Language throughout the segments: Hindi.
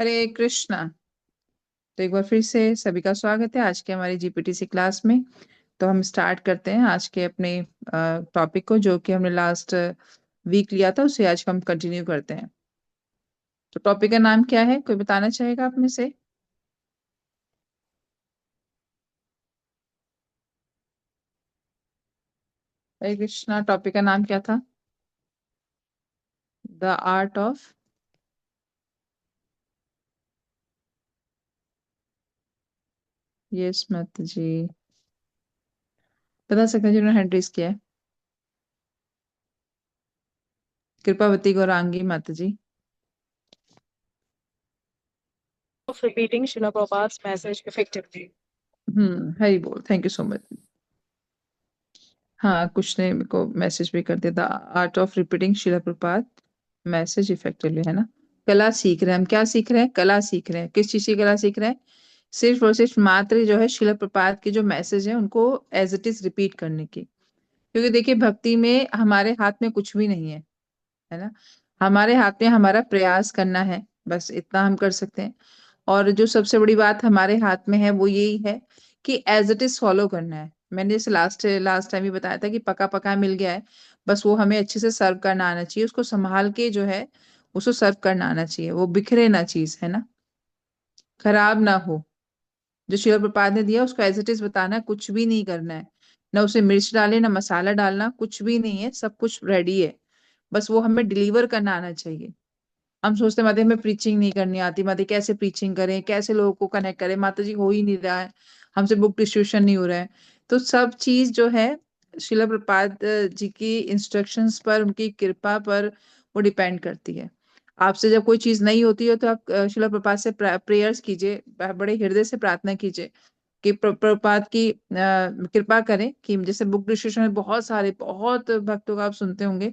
हरे कृष्णा। तो एक बार फिर से सभी का स्वागत है आज के हमारी जीपीटीसी क्लास में। तो हम स्टार्ट करते हैं आज के अपने टॉपिक को, जो कि हमने लास्ट वीक लिया था, उसे आज हम कंटिन्यू करते हैं। तो टॉपिक का नाम क्या है, कोई बताना चाहेगा आप में से? हरे कृष्णा, टॉपिक का नाम क्या था? The art of. यस मत जी। बता सकते हैं जिन्होंने हैंड रेज किया है? कृपावती गौरांगी माता जी। Of repeating Srila Prabhupada's message effectively. हरी बोल, थैंक यू सो मच। हाँ, कुछ ने मेरे को मैसेज भी कर दिया था। आर्ट ऑफ रिपीटिंग शिला प्रपात मैसेज इफेक्टिवली, है ना? कला सीख रहे हैं हम। क्या सीख रहे हैं? कला सीख रहे हैं। किस चीज की कला सीख रहे हैं? सिर्फ और सिर्फ मात्र जो है शिला प्रपात के जो मैसेज है उनको एज इट इज रिपीट करने की। क्योंकि देखिए, भक्ति में हमारे हाथ में कुछ भी नहीं है ना? हमारे हाथ में हमारा प्रयास करना है, बस इतना हम कर सकते हैं। और जो सबसे बड़ी बात हमारे हाथ में है वो यही है कि एज इट इज फॉलो करना है। मैंने जैसे लास्ट लास्ट टाइम ही बताया था कि पका पका मिल गया है, बस वो हमें अच्छे से सर्व करना आना चाहिए, उसको संभाल के जो है उसको सर्व करना आना चाहिए, वो बिखरे ना चीज, है ना? खराब ना हो। जो शिव प्रपाद ने दिया उसको एज इट इज बताना है, कुछ भी नहीं करना है। ना उसे मिर्च डाले ना मसाला डालना, कुछ भी नहीं है, सब कुछ रेडी है। बस वो हमें डिलीवर करना आना चाहिए। हम सोचते हैं माता हमें प्रीचिंग नहीं करनी आती, माता कैसे प्रीचिंग करें, कैसे लोगों को कनेक्ट करें, माता जी हो ही नहीं रहा है, हमसे बुक डिस्ट्रीब्यूशन नहीं हो रहा है। तो सब चीज जो है शिला प्रपाद जी की इंस्ट्रक्शंस पर, उनकी कृपा पर वो डिपेंड करती है। आपसे जब कोई चीज नहीं होती है तो आप शिला प्रपाद से प्रेयर्स कीजिए, बड़े हृदय से प्रार्थना कीजिए कि प्रपात की कृपा करें। कि जैसे बुक डिस्ट्रीब्यूशन में बहुत सारे बहुत भक्तों का आप सुनते होंगे,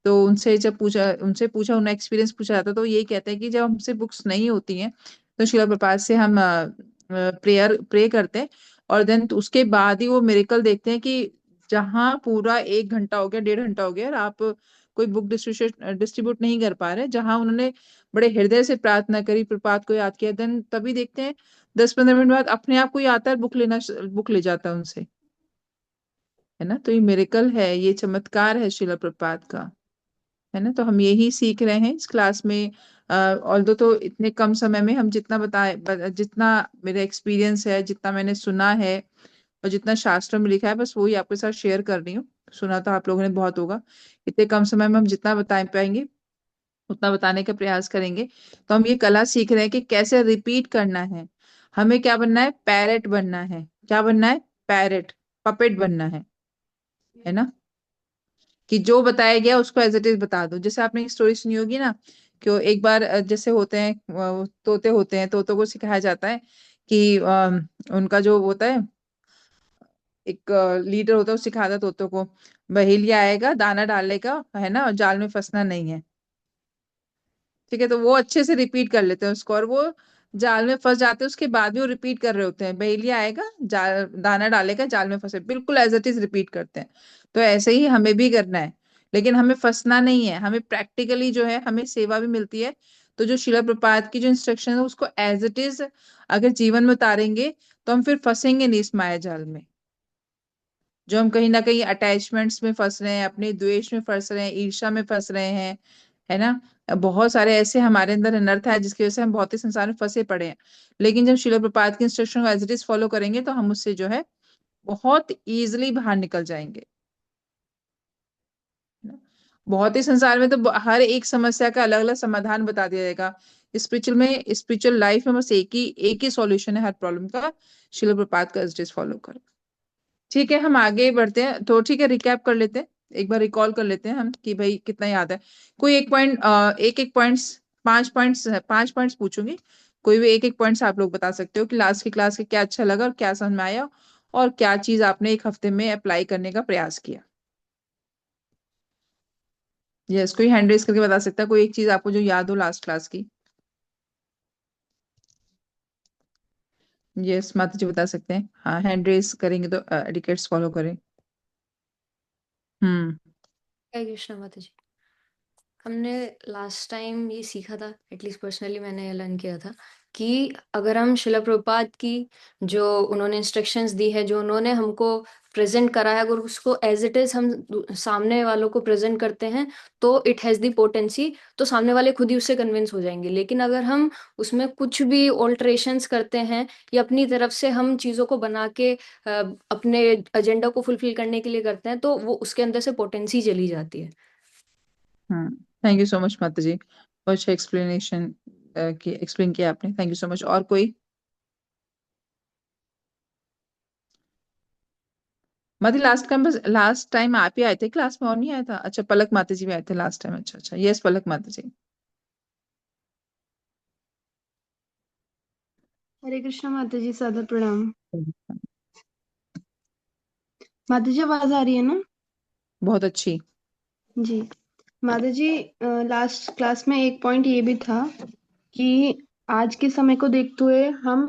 तो उनसे पूछा उन्हें एक्सपीरियंस पूछा जाता है, तो यही कहते हैं कि जब हमसे बुक्स नहीं होती हैं तो शिला प्रपात से हम प्रे करते हैं। और देन उसके बाद ही वो मिरेकल देखते हैं कि जहाँ पूरा 1 घंटा हो गया, 1.5 घंटा हो गया और आप कोई बुक डिस्ट्रीब्यूट नहीं कर पा रहे, जहां उन्होंने बड़े हृदय से प्रार्थना करी, प्रपात को याद किया, देन तभी देखते हैं 10-15 मिनट बाद अपने आप कोई आता है बुक ले जाता है उनसे, है ना? तो ये मिरेकल है, ये चमत्कार है शिला प्रपात का, है ना? तो हम यही सीख रहे हैं इस क्लास में। ऑल्दो तो इतने कम समय में हम जितना मेरा एक्सपीरियंस है, जितना मैंने सुना है और जितना शास्त्रों में लिखा है, बस वही आपके साथ शेयर कर रही हूँ। सुना तो आप लोगों ने बहुत होगा। इतने कम समय में हम जितना बता पाएंगे उतना बताने का प्रयास करेंगे। तो हम ये कला सीख रहे हैं कि कैसे रिपीट करना है। हमें क्या बनना है? पैरेट बनना है। क्या बनना है? पैरेट, पपेट बनना है ना? कि जो बताया गया उसको एज इट इज बता दो। जैसे आपने एक स्टोरी सुनी होगी ना, कि वो एक बार जैसे होते हैं, तोते होते हैं, तोतों को सिखाया जाता है कि उनका जो होता है, एक लीडर होता है, वो सिखाता है तोतों को, बहेलिया आएगा दाना डालेगा, है ना, और जाल में फंसना नहीं है। ठीक है, तो वो अच्छे से रिपीट कर लेते हैं उसको, और वो जाल में फंस जाते हैं, उसके बाद भी वो रिपीट कर रहे होते हैं, बहेलिया आएगा जाल दाना डालेगा जाल में फंसे, बिल्कुल एज इट इज रिपीट करते हैं। तो ऐसे ही हमें भी करना है, लेकिन हमें फंसना नहीं है, हमें प्रैक्टिकली जो है हमें सेवा भी मिलती है। तो जो शिला प्रपात की जो इंस्ट्रक्शन है उसको एज इट इज अगर जीवन में उतारेंगे तो हम फिर फंसेंगे नहीं इस माया जाल में। जो हम कहीं ना कहीं अटैचमेंट्स में फंस रहे हैं, अपने द्वेष में फंस रहे हैं, ईर्ष्या में फंस रहे हैं, है ना? बहुत सारे ऐसे हमारे अंदर अनर्थ है जिसकी वजह से हम भौतिक संसार में फंसे पड़े हैं। लेकिन जब शिला प्रपात की इंस्ट्रक्शन को एज इट इज फॉलो करेंगे तो हम उससे जो है बहुत इजीली बाहर निकल जाएंगे, है ना? भौतिक संसार में तो हर एक समस्या का अलग अलग समाधान बता दिया जाएगा। स्पिरिचुअल लाइफ में बस एक ही सॉल्यूशन है हर प्रॉब्लम का, शिला प्रपात का एज इट इज फॉलो करो। ठीक है, हम आगे बढ़ते हैं। तो ठीक है, रिकैप कर लेते हैं, एक बार रिकॉल कर लेते हैं हम कि भाई कितना याद है। कोई एक पॉइंट, एक एक पॉइंट्स, 5 पॉइंट्स, 5 पॉइंट्स पूछूंगी। कोई भी एक एक पॉइंट्स आप लोग बता सकते हो कि लास्ट की क्लास के क्या अच्छा लगा और क्या समझ में आया, और क्या चीज आपने एक हफ्ते में अप्लाई करने का प्रयास किया। यस, कोई हैंड रेस करके बता सकता है कोई एक चीज आपको जो याद हो लास्ट क्लास की? यस, माता जी बता सकते हैं। हाँ, हैंड रेस करेंगे तो एडिकेट्स फॉलो करें। हम्म। हरे कृष्ण माता जी। हमने लास्ट टाइम ये सीखा था, एटलीस्ट पर्सनली मैंने लर्न किया था कि अगर हम शिला प्रभुपाद की जो उन्होंने इंस्ट्रक्शंस दी है, जो उन्होंने हमको प्रेजेंट करा है, अगर उसको एज इट इज हम सामने वालों को प्रेजेंट करते हैं तो इट हैज़ दी पोटेंसी, तो सामने वाले खुद ही उससे कन्विंस हो जाएंगे। लेकिन अगर हम उसमें कुछ भी ऑल्टरेशंस करते हैं या अपनी तरफ से हम चीज़ों को बना के अपने एजेंडा को फुलफिल करने के लिए करते हैं, तो वो उसके अंदर से पोटेंसी चली जाती है। थैंक यू सो मच माता जी, बहुत अच्छा एक्सप्लेनेशन की एक्सप्लेन किया आपने, थैंक यू सो मच। और कोई? माता लास्ट टाइम आप ही आए थे क्लास में और नहीं आया था? अच्छा, पलक माता जी भी आए थे लास्ट टाइम। अच्छा अच्छा, यस पलक माता जी। हरे कृष्णा माता जी, सादर प्रणाम। माता जी आवाज आ रही है ना? बहुत अच्छी। जी माता जी, लास्ट क्लास में एक पॉइंट ये भी था कि आज के समय को देखते हुए हम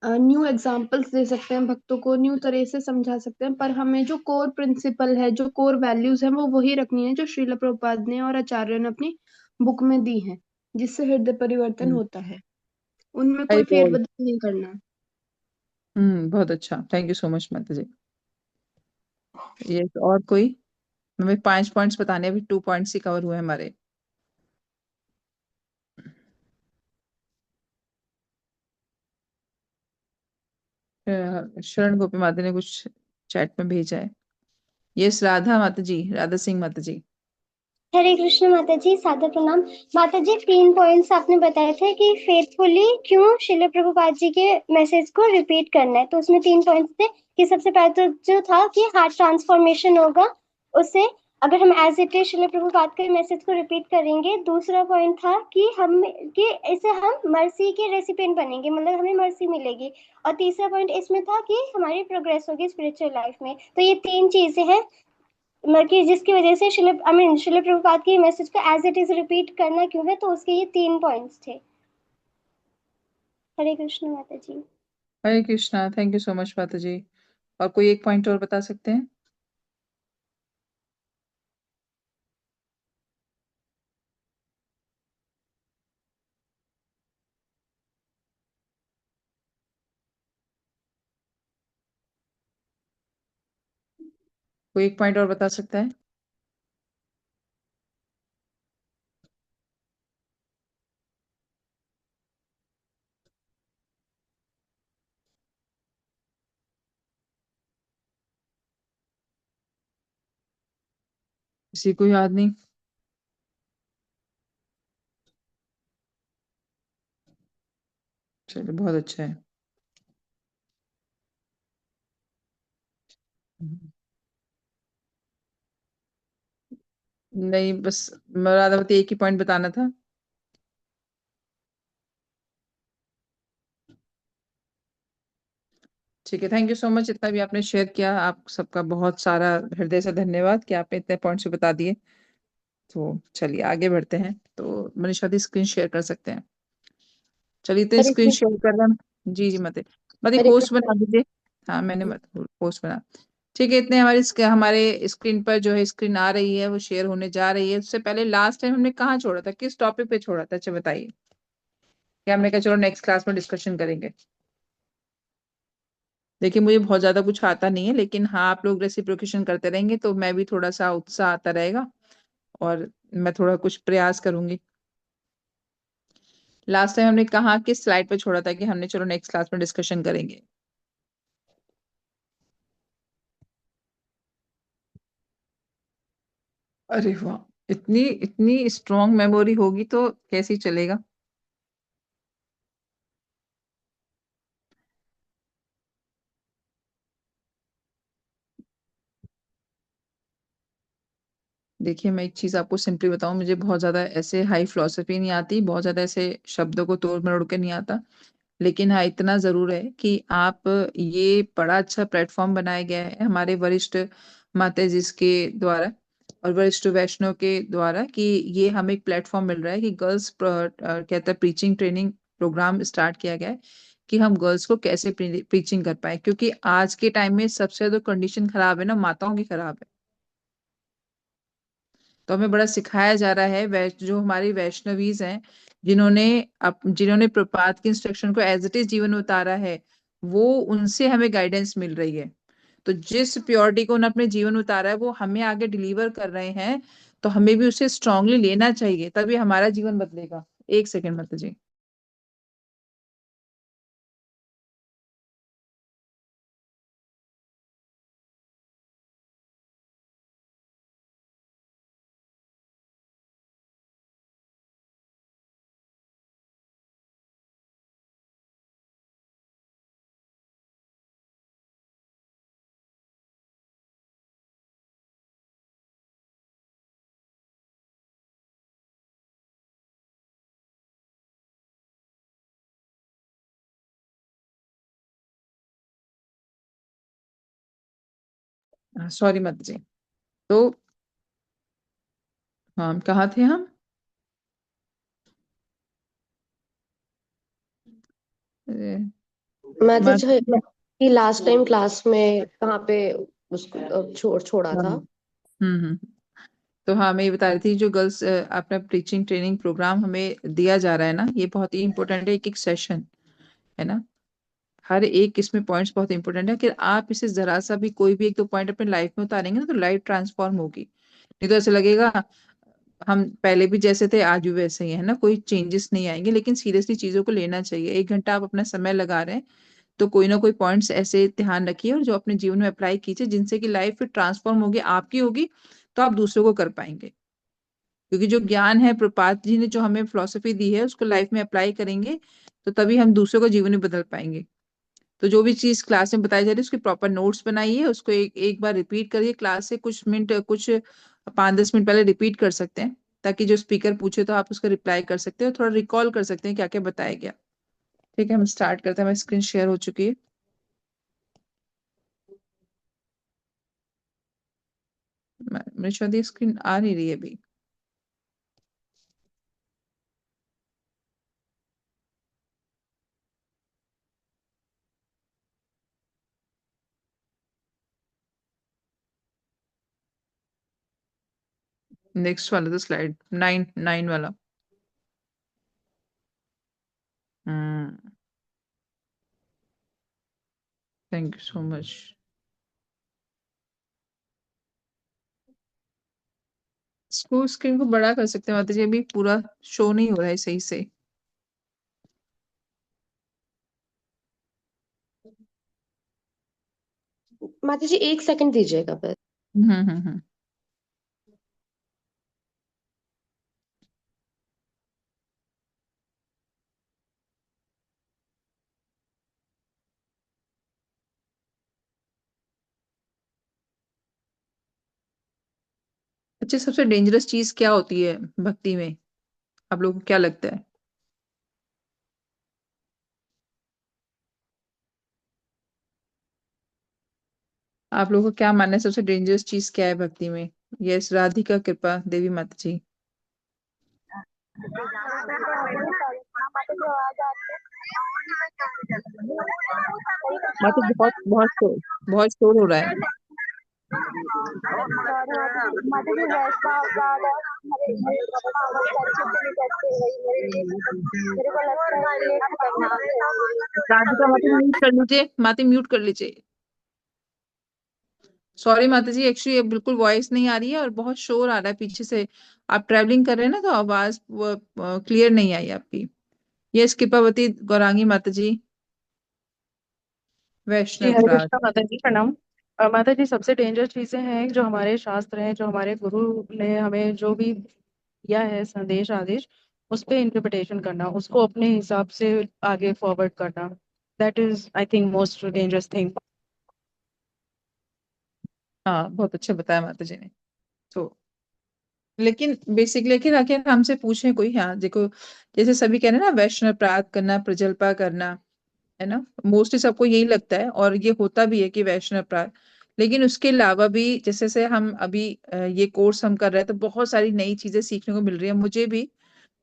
न्यू एग्जाम्पल्स दे सकते हैं, भक्तों को न्यू तरह से समझा सकते हैं, पर हमें जो कोर प्रिंसिपल है, जो कोर वैल्यूज है, वो वही रखनी है जो श्रील प्रभुपाद ने और आचार्य ने अपनी बुक में दी है, जिससे हृदय परिवर्तन हम्म, होता है। उनमें हरि कोई बोल। फेरबदल नहीं करना। बहुत अच्छा, थैंक यू सो मच माता जी। यस, और कोई? हमें 5 पॉइंट्स बताने, अभी 2 पॉइंट्स ही कवर हुए हमारे। शरण गोपी माता ने कुछ चैट में भेजा है। यस राधा माता जी, राधा सिंह माता जी। हरे कृष्ण माता जी, सादर प्रणाम। माता जी, 3 पॉइंट्स आपने बताए थे कि फेथफुली क्यों शिल प्रभुपाद जी के मैसेज को रिपीट करना है, तो उसमें 3 पॉइंट्स थे कि सबसे पहले तो जो था कि हार्ट ट्रांसफॉर्मेशन होगा उससे, अगर हम एज इट इज शिल प्रभुपाद के मैसेज को रिपीट करेंगे। दूसरा पॉइंट था कि इससे हम मर्सी के रेसिपिएंट बनेंगे, मतलब हमें मर्सी मिलेगी। और तीसरा पॉइंट इसमें था कि हमारी प्रोग्रेस होगी स्पिरिचुअल लाइफ में। तो ये 3 चीजें हैं, मतलब कि जिसकी वजह से शिल प्रभुपाद की मैसेज को एज इट इज रिपीट करना क्यों है, तो उसके ये 3 पॉइंट्स थे। हरे कृष्ण माता जी। Hare Krishna, thank you so much माता जी। और कोई एक पॉइंट और बता सकते हैं? कोई एक पॉइंट और बता सकता है? किसी को याद नहीं? चलो, बहुत अच्छा है। नहीं, बस राधावती एक ही पॉइंट बताना था। ठीक है, थैंक यू सो मच, इतना भी आपने शेयर किया, आप सबका बहुत सारा हृदय से धन्यवाद कि आपने इतने पॉइंट्स बता दिए। तो चलिए आगे बढ़ते हैं। तो मनीषा दी स्क्रीन शेयर कर सकते हैं। चलिए, तो हरे स्क्रीन कृष्ण। शेयर कर रहे हैं। जी जी मत मत एक हरे होस्ट कृष्ण। बना दीजिए। हाँ, मैंने मत होस्ट बना। ठीक है, इतने हमारे स्क्रीन पर जो है स्क्रीन आ रही है, वो शेयर होने जा रही है। उससे पहले लास्ट टाइम हमने कहाँ छोड़ा था, किस टॉपिक पे छोड़ा था? अच्छा बताइए। क्या हमने कहा चलो नेक्स्ट क्लास में डिस्कशन करेंगे। देखिए, मुझे बहुत ज्यादा कुछ आता नहीं है, लेकिन हाँ, आप लोग रेसिप्रोकेशन करते रहेंगे तो मैं भी थोड़ा सा उत्साह आता रहेगा और मैं थोड़ा कुछ प्रयास करूंगी। लास्ट टाइम हमने कहा किस स्लाइड पे छोड़ा था कि हमने चलो नेक्स्ट क्लास में डिस्कशन करेंगे? अरे वाह, इतनी इतनी स्ट्रॉन्ग मेमोरी होगी तो कैसे ही चलेगा। देखिए, मैं एक चीज आपको सिंपली बताऊं, मुझे बहुत ज्यादा ऐसे हाई फिलोसफी नहीं आती, बहुत ज्यादा ऐसे शब्दों को तोड़ मरोड़ के नहीं आता। लेकिन हाँ, इतना जरूर है कि आप ये बड़ा अच्छा प्लेटफॉर्म बनाया गया है हमारे वरिष्ठ माता जी के द्वारा और वरिष्ठ वैष्णव के द्वारा, कि ये हमें एक प्लेटफॉर्म मिल रहा है कि गर्ल्स कहता है प्रीचिंग ट्रेनिंग प्रोग्राम स्टार्ट किया गया है कि हम गर्ल्स को कैसे प्रीचिंग कर पाए, क्योंकि आज के टाइम में सबसे ज्यादा कंडीशन खराब है ना, माताओं की खराब है। तो हमें बड़ा सिखाया जा रहा है, जो हमारी वैष्णवीज हैं, जिन्होंने प्रपात की इंस्ट्रक्शन को एज इट इज जीवन में उतारा है, वो उनसे हमें गाइडेंस मिल रही है। तो जिस प्योरिटी को उन्होंने अपने जीवन में उतारा है वो हमें आगे डिलीवर कर रहे हैं, तो हमें भी उसे स्ट्रांगली लेना चाहिए, तभी हमारा जीवन बदलेगा। एक सेकेंड माता जी। सॉरी माता जी। तो हाँ, कहाँ थे हम? अरे, माता माता जी कि लास्ट टाइम क्लास में कहाँ पे उसको छोड़ा था। हम्म। तो हाँ, मैं ये बता रही थी, जो गर्ल्स अपना टीचिंग ट्रेनिंग प्रोग्राम हमें दिया जा रहा है ना, ये बहुत ही इंपॉर्टेंट है, एक एक सेशन है ना। हर एक इसमें पॉइंट्स बहुत इंपॉर्टेंट है कि आप इसे जरा सा भी कोई भी एक दो पॉइंट अपने लाइफ में उतारेंगे ना, तो लाइफ ट्रांसफॉर्म होगी। नहीं तो ऐसे लगेगा हम पहले भी जैसे थे आज भी वैसे ही है ना, कोई चेंजेस नहीं आएंगे। लेकिन सीरियसली चीजों को लेना चाहिए। 1 घंटा आप अपना समय लगा रहे हैं, तो कोई ना कोई पॉइंट्स ऐसे ध्यान रखिए और जो अपने जीवन में अप्लाई कीजिए, जिनसे कि लाइफ ट्रांसफॉर्म होगी, आपकी होगी, तो आप दूसरों को कर पाएंगे। क्योंकि जो ज्ञान है प्रपात जी ने जो हमें फिलॉसफी दी है, उसको लाइफ में अप्लाई करेंगे, तो तभी हम दूसरों का जीवन भी बदल पाएंगे। तो जो भी चीज क्लास में बताई जा रही है, उसके प्रॉपर नोट्स बनाइए, उसको एक बार रिपीट करिए क्लास से, कुछ 5-10 मिनट पहले रिपीट कर सकते हैं, ताकि जो स्पीकर पूछे तो आप उसका रिप्लाई कर सकते हो, थोड़ा रिकॉल कर सकते हैं क्या क्या बताया गया। ठीक है, हम स्टार्ट करते हैं। हमारी स्क्रीन शेयर हो चुकी है। मेरी शायद ये स्क्रीन आ नहीं रही है अभी। नेक्स्ट वाला तो स्लाइड 9 वाला। हम्म, थैंक यू सो मच। इसको स्क्रीन को बड़ा कर सकते हैं माता जी, अभी पूरा शो नहीं हो रहा है सही से। माता जी 1 सेकंड दीजिएगा बस। हम्म। अच्छा, सबसे डेंजरस चीज क्या होती है भक्ति में, आप लोगों को क्या लगता है? आप लोगों को क्या मानना है, सबसे डेंजरस चीज क्या है भक्ति में? यस, राधिका कृपा देवी माता जी। माता जी, बहुत बहुत शोर हो रहा है। राधिका माता म्यूट कर लीजिए, माता म्यूट कर लीजिए। सॉरी माता जी, एक्चुअली बिल्कुल वॉइस नहीं आ रही है और बहुत शोर आ रहा है पीछे से। आप ट्रैवलिंग कर रहे हैं ना, तो आवाज क्लियर नहीं आई आपकी। यस, कृपावती गौरांगी माता जी, जी वैष्णव हरे राज। कृष्णा माता जी प्रणाम। माता जी सबसे डेंजर चीजें हैं जो हमारे शास्त्र हैं, जो हमारे गुरु ने हमें जो भी दिया है संदेश आदेश, उस पे इंटरप्रिटेशन करना, उसको अपने हिसाब से आगे फॉरवर्ड करना, that is I think most dangerous thing. हाँ, बहुत अच्छा बताया माता जी ने। तो लेकिन लेकिन आखिर हमसे पूछे कोई, हाँ देखो, जैसे सभी कह रहे हैं ना, वैष्णव प्रार्थ करना, प्रजल्पा करना, है ना, मोस्टली सबको यही लगता है और ये होता भी है कि वैष्णव प्रार्थ। लेकिन उसके अलावा भी, जैसे से हम अभी ये कोर्स हम कर रहे हैं, तो बहुत सारी नई चीजें सीखने को मिल रही है, मुझे भी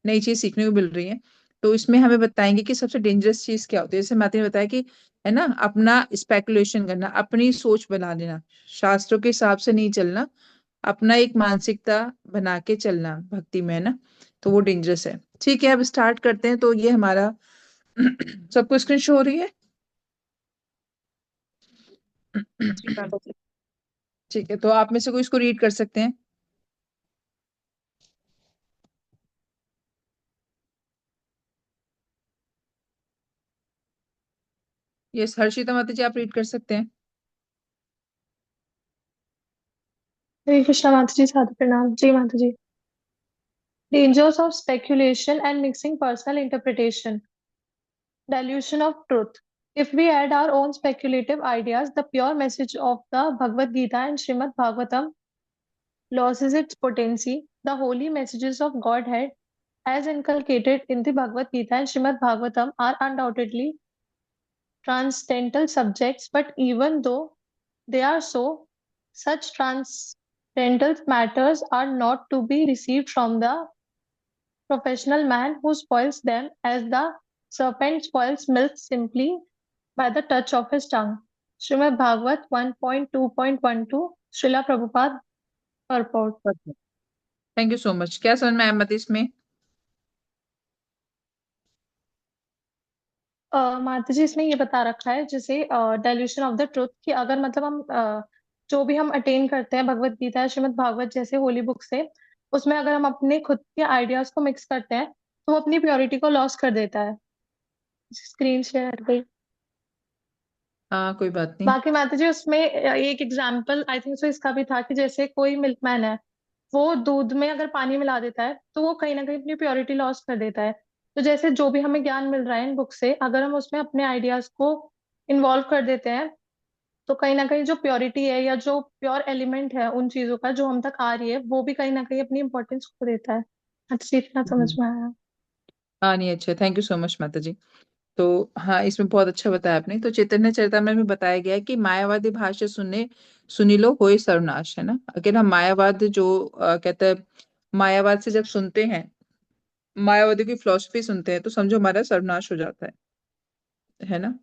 नई चीज सीखने को मिल रही है। तो इसमें हमें बताएंगे कि सबसे डेंजरस चीज क्या होती है। जैसे माता ने बताया कि, है ना, अपना स्पेकुलेशन करना, अपनी सोच बना लेना, शास्त्रों के हिसाब से नहीं चलना, अपना एक मानसिकता बना के चलना भक्ति में, है ना, तो वो डेंजरस है। ठीक है, अब स्टार्ट करते हैं। तो ये हमारा सबको स्क्रीन शो हो रही है? जी माता जी। ठीक है, तो आप में से कोई इसको रीड कर सकते हैं? यस, हर्षिता माता जी, आप रीड कर सकते हैं। हरे कृष्णा माता जी, सादर प्रणाम। जय माता जी। Dangers of speculation and mixing personal interpretation. Dilution of truth. If we add our own speculative ideas, the pure message of the Bhagavad Gita and Srimad Bhagavatam loses its potency. The holy messages of Godhead, as inculcated in the Bhagavad Gita and Srimad Bhagavatam, are undoubtedly transcendental subjects, but even though they are so, such transcendental matters are not to be received from the professional man who spoils them as the serpent spoils milk simply by the touch of his tongue. Srimad Bhagavat 1.2.12 Srila Prabhupada purport. Thank you so much. क्या समझ में आया मत इसमें? माता जी, इसमें ये बता रखा है जैसे डाइल्यूशन ऑफ द ट्रुथ कि अगर मतलब हम जो भी हम अटेन करते हैं भगवत गीता या श्रीमद् भागवत जैसे होली बुक से, उसमें अगर हम अपने खुद के आइडियाज को मिक्स करते हैं तो वो अपनी प्योरिटी को लॉस कर देता है। स्क्रीन शेयर गई। हाँ, कोई बात नहीं। बाकी माता जी उसमें एक एग्जाम्पल आई थिंक सो इसका भी था कि जैसे कोई मिल्कमैन है, वो दूध में अगर पानी मिला देता है तो वो कहीं ना कहीं अपनी प्योरिटी लॉस कर देता है। तो जैसे जो भी हमें ज्ञान मिल रहा है इन बुक से, अगर हम उसमें अपने आइडियाज को इन्वॉल्व कर देते हैं तो कहीं ना कहीं जो प्योरिटी है या जो प्योर एलिमेंट है उन चीजों का जो हम तक आ रही है, वो भी कहीं ना कहीं अपनी इंपॉर्टेंस खो देता है। अच्छा, इतना समझ में आया। हाँ, नहीं, अच्छा, थैंक यू सो मच माता जी। तो हाँ, इसमें बहुत अच्छा बताया आपने। तो चैतन्य चरितामृत में बताया गया है कि मायावादी भाष्य सुनी लो होए सर्वनाश, है ना। अगर हम मायावाद जो कहते हैं, मायावाद से जब सुनते हैं, मायावादी की फिलोसफी सुनते हैं, तो समझो हमारा सर्वनाश हो जाता है ना।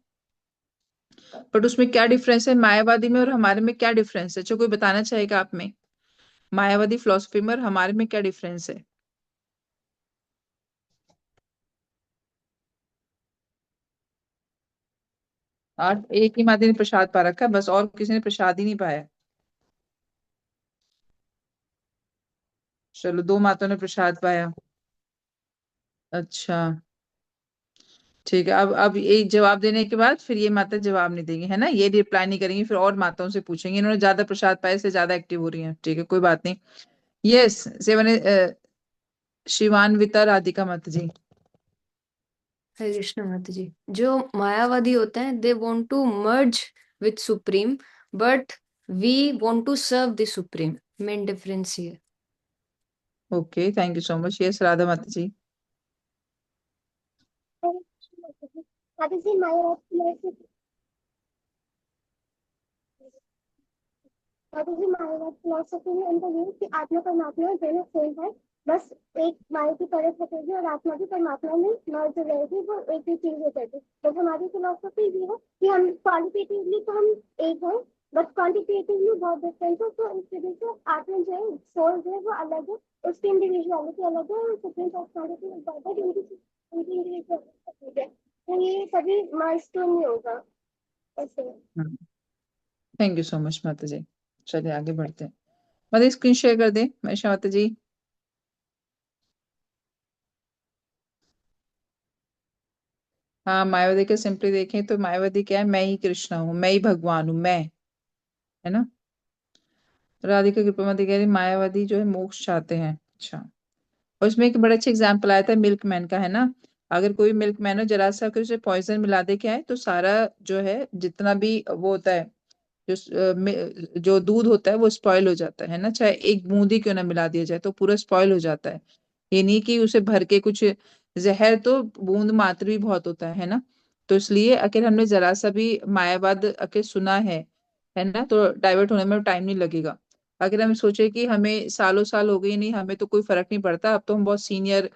बट उसमें क्या डिफरेंस है मायावादी में और हमारे में? क्या डिफरेंस है जो कोई बताना चाहेगा आप में? मायावादी फिलोसफी में और हमारे में क्या डिफरेंस है? और एक ही माता ने प्रसाद पा रखा है बस, और किसी ने प्रसाद ही नहीं पाया। चलो, 2 माताओं ने प्रसाद पाया। अच्छा, ठीक है। अब ये जवाब देने के बाद फिर ये माता जवाब नहीं देंगी, है ना, ये रिप्लाई नहीं करेंगी, फिर और माताओं से पूछेंगे। इन्होंने ज्यादा प्रसाद पाए से ज्यादा एक्टिव हो रही हैं। ठीक है, कोई बात नहीं। यस, सेवन शिवान्विता राधिका माता जी। हरे कृष्ण माता जी। जो मायावादी होते हैं, they want to merge with supreme, but we want to serve the supreme. Main difference ये। Okay, thank you so much. Yes, Radha माता जी। माता जी मायावाद फिलोसफी में उनका ये कि आत्मा परमात्मा दोनों सेम है, बस एक माया की परत हटेगी और आत्मा भी परमात्मा में मर्ज हो जाएगी, वो एक ही चीज हो जाएगी। तो हमारी फिलोसफी ये है कि हम क्वालिटेटिवली तो हम एक हैं, बट क्वांटिटेटिवली बहुत डिफरेंट है। तो इस वजह से आत्मा जो है, सोल जो है वो अलग है, उसकी इंडिविजुअलिटी अलग है और सुप्रीम पर्सनालिटी अलग है, उनकी इंडिविजुअलिटी है। तो ये कभी मर्ज तो नहीं होगा ऐसे। थैंक यू सो मच माता जी। चलिए आगे बढ़ते हैं। माता स्क्रीन शेयर कर दें मनीषा माता जी। हाँ, मायावती के सिंपली देखें तो मायावती क्या है? मैं ही कृष्ण हूँ, मैं ही भगवान हूँ, मैं, है ना। राधिका कृपामती कह रही मायावादी जो है मोक्ष चाहते हैं। अच्छा, और इसमें एक बड़ा अच्छा एग्जाम्पल आया था मिल्कमैन का, है ना। अगर कोई मिल्कमैन हो, जरा सा अगर उसे पॉइजन मिला दे के आए तो सारा जो है जितना भी वो होता है, जो दूध होता है वो स्पॉइल हो जाता है ना। चाहे एक बूंद ही क्यों ना मिला दिया जाए तो पूरा स्पॉइल हो जाता है। ये नहीं कि उसे भर के कुछ जहर, तो बूंद मात्र भी बहुत होता है ना। तो इसलिए अगर हमने जरा सा भी मायावाद अगर सुना है ना, तो डाइवर्ट होने में टाइम नहीं लगेगा। अगर हम सोचे कि हमें सालों साल हो गई, नहीं हमें तो कोई फर्क नहीं पड़ता, अब तो हम बहुत सीनियर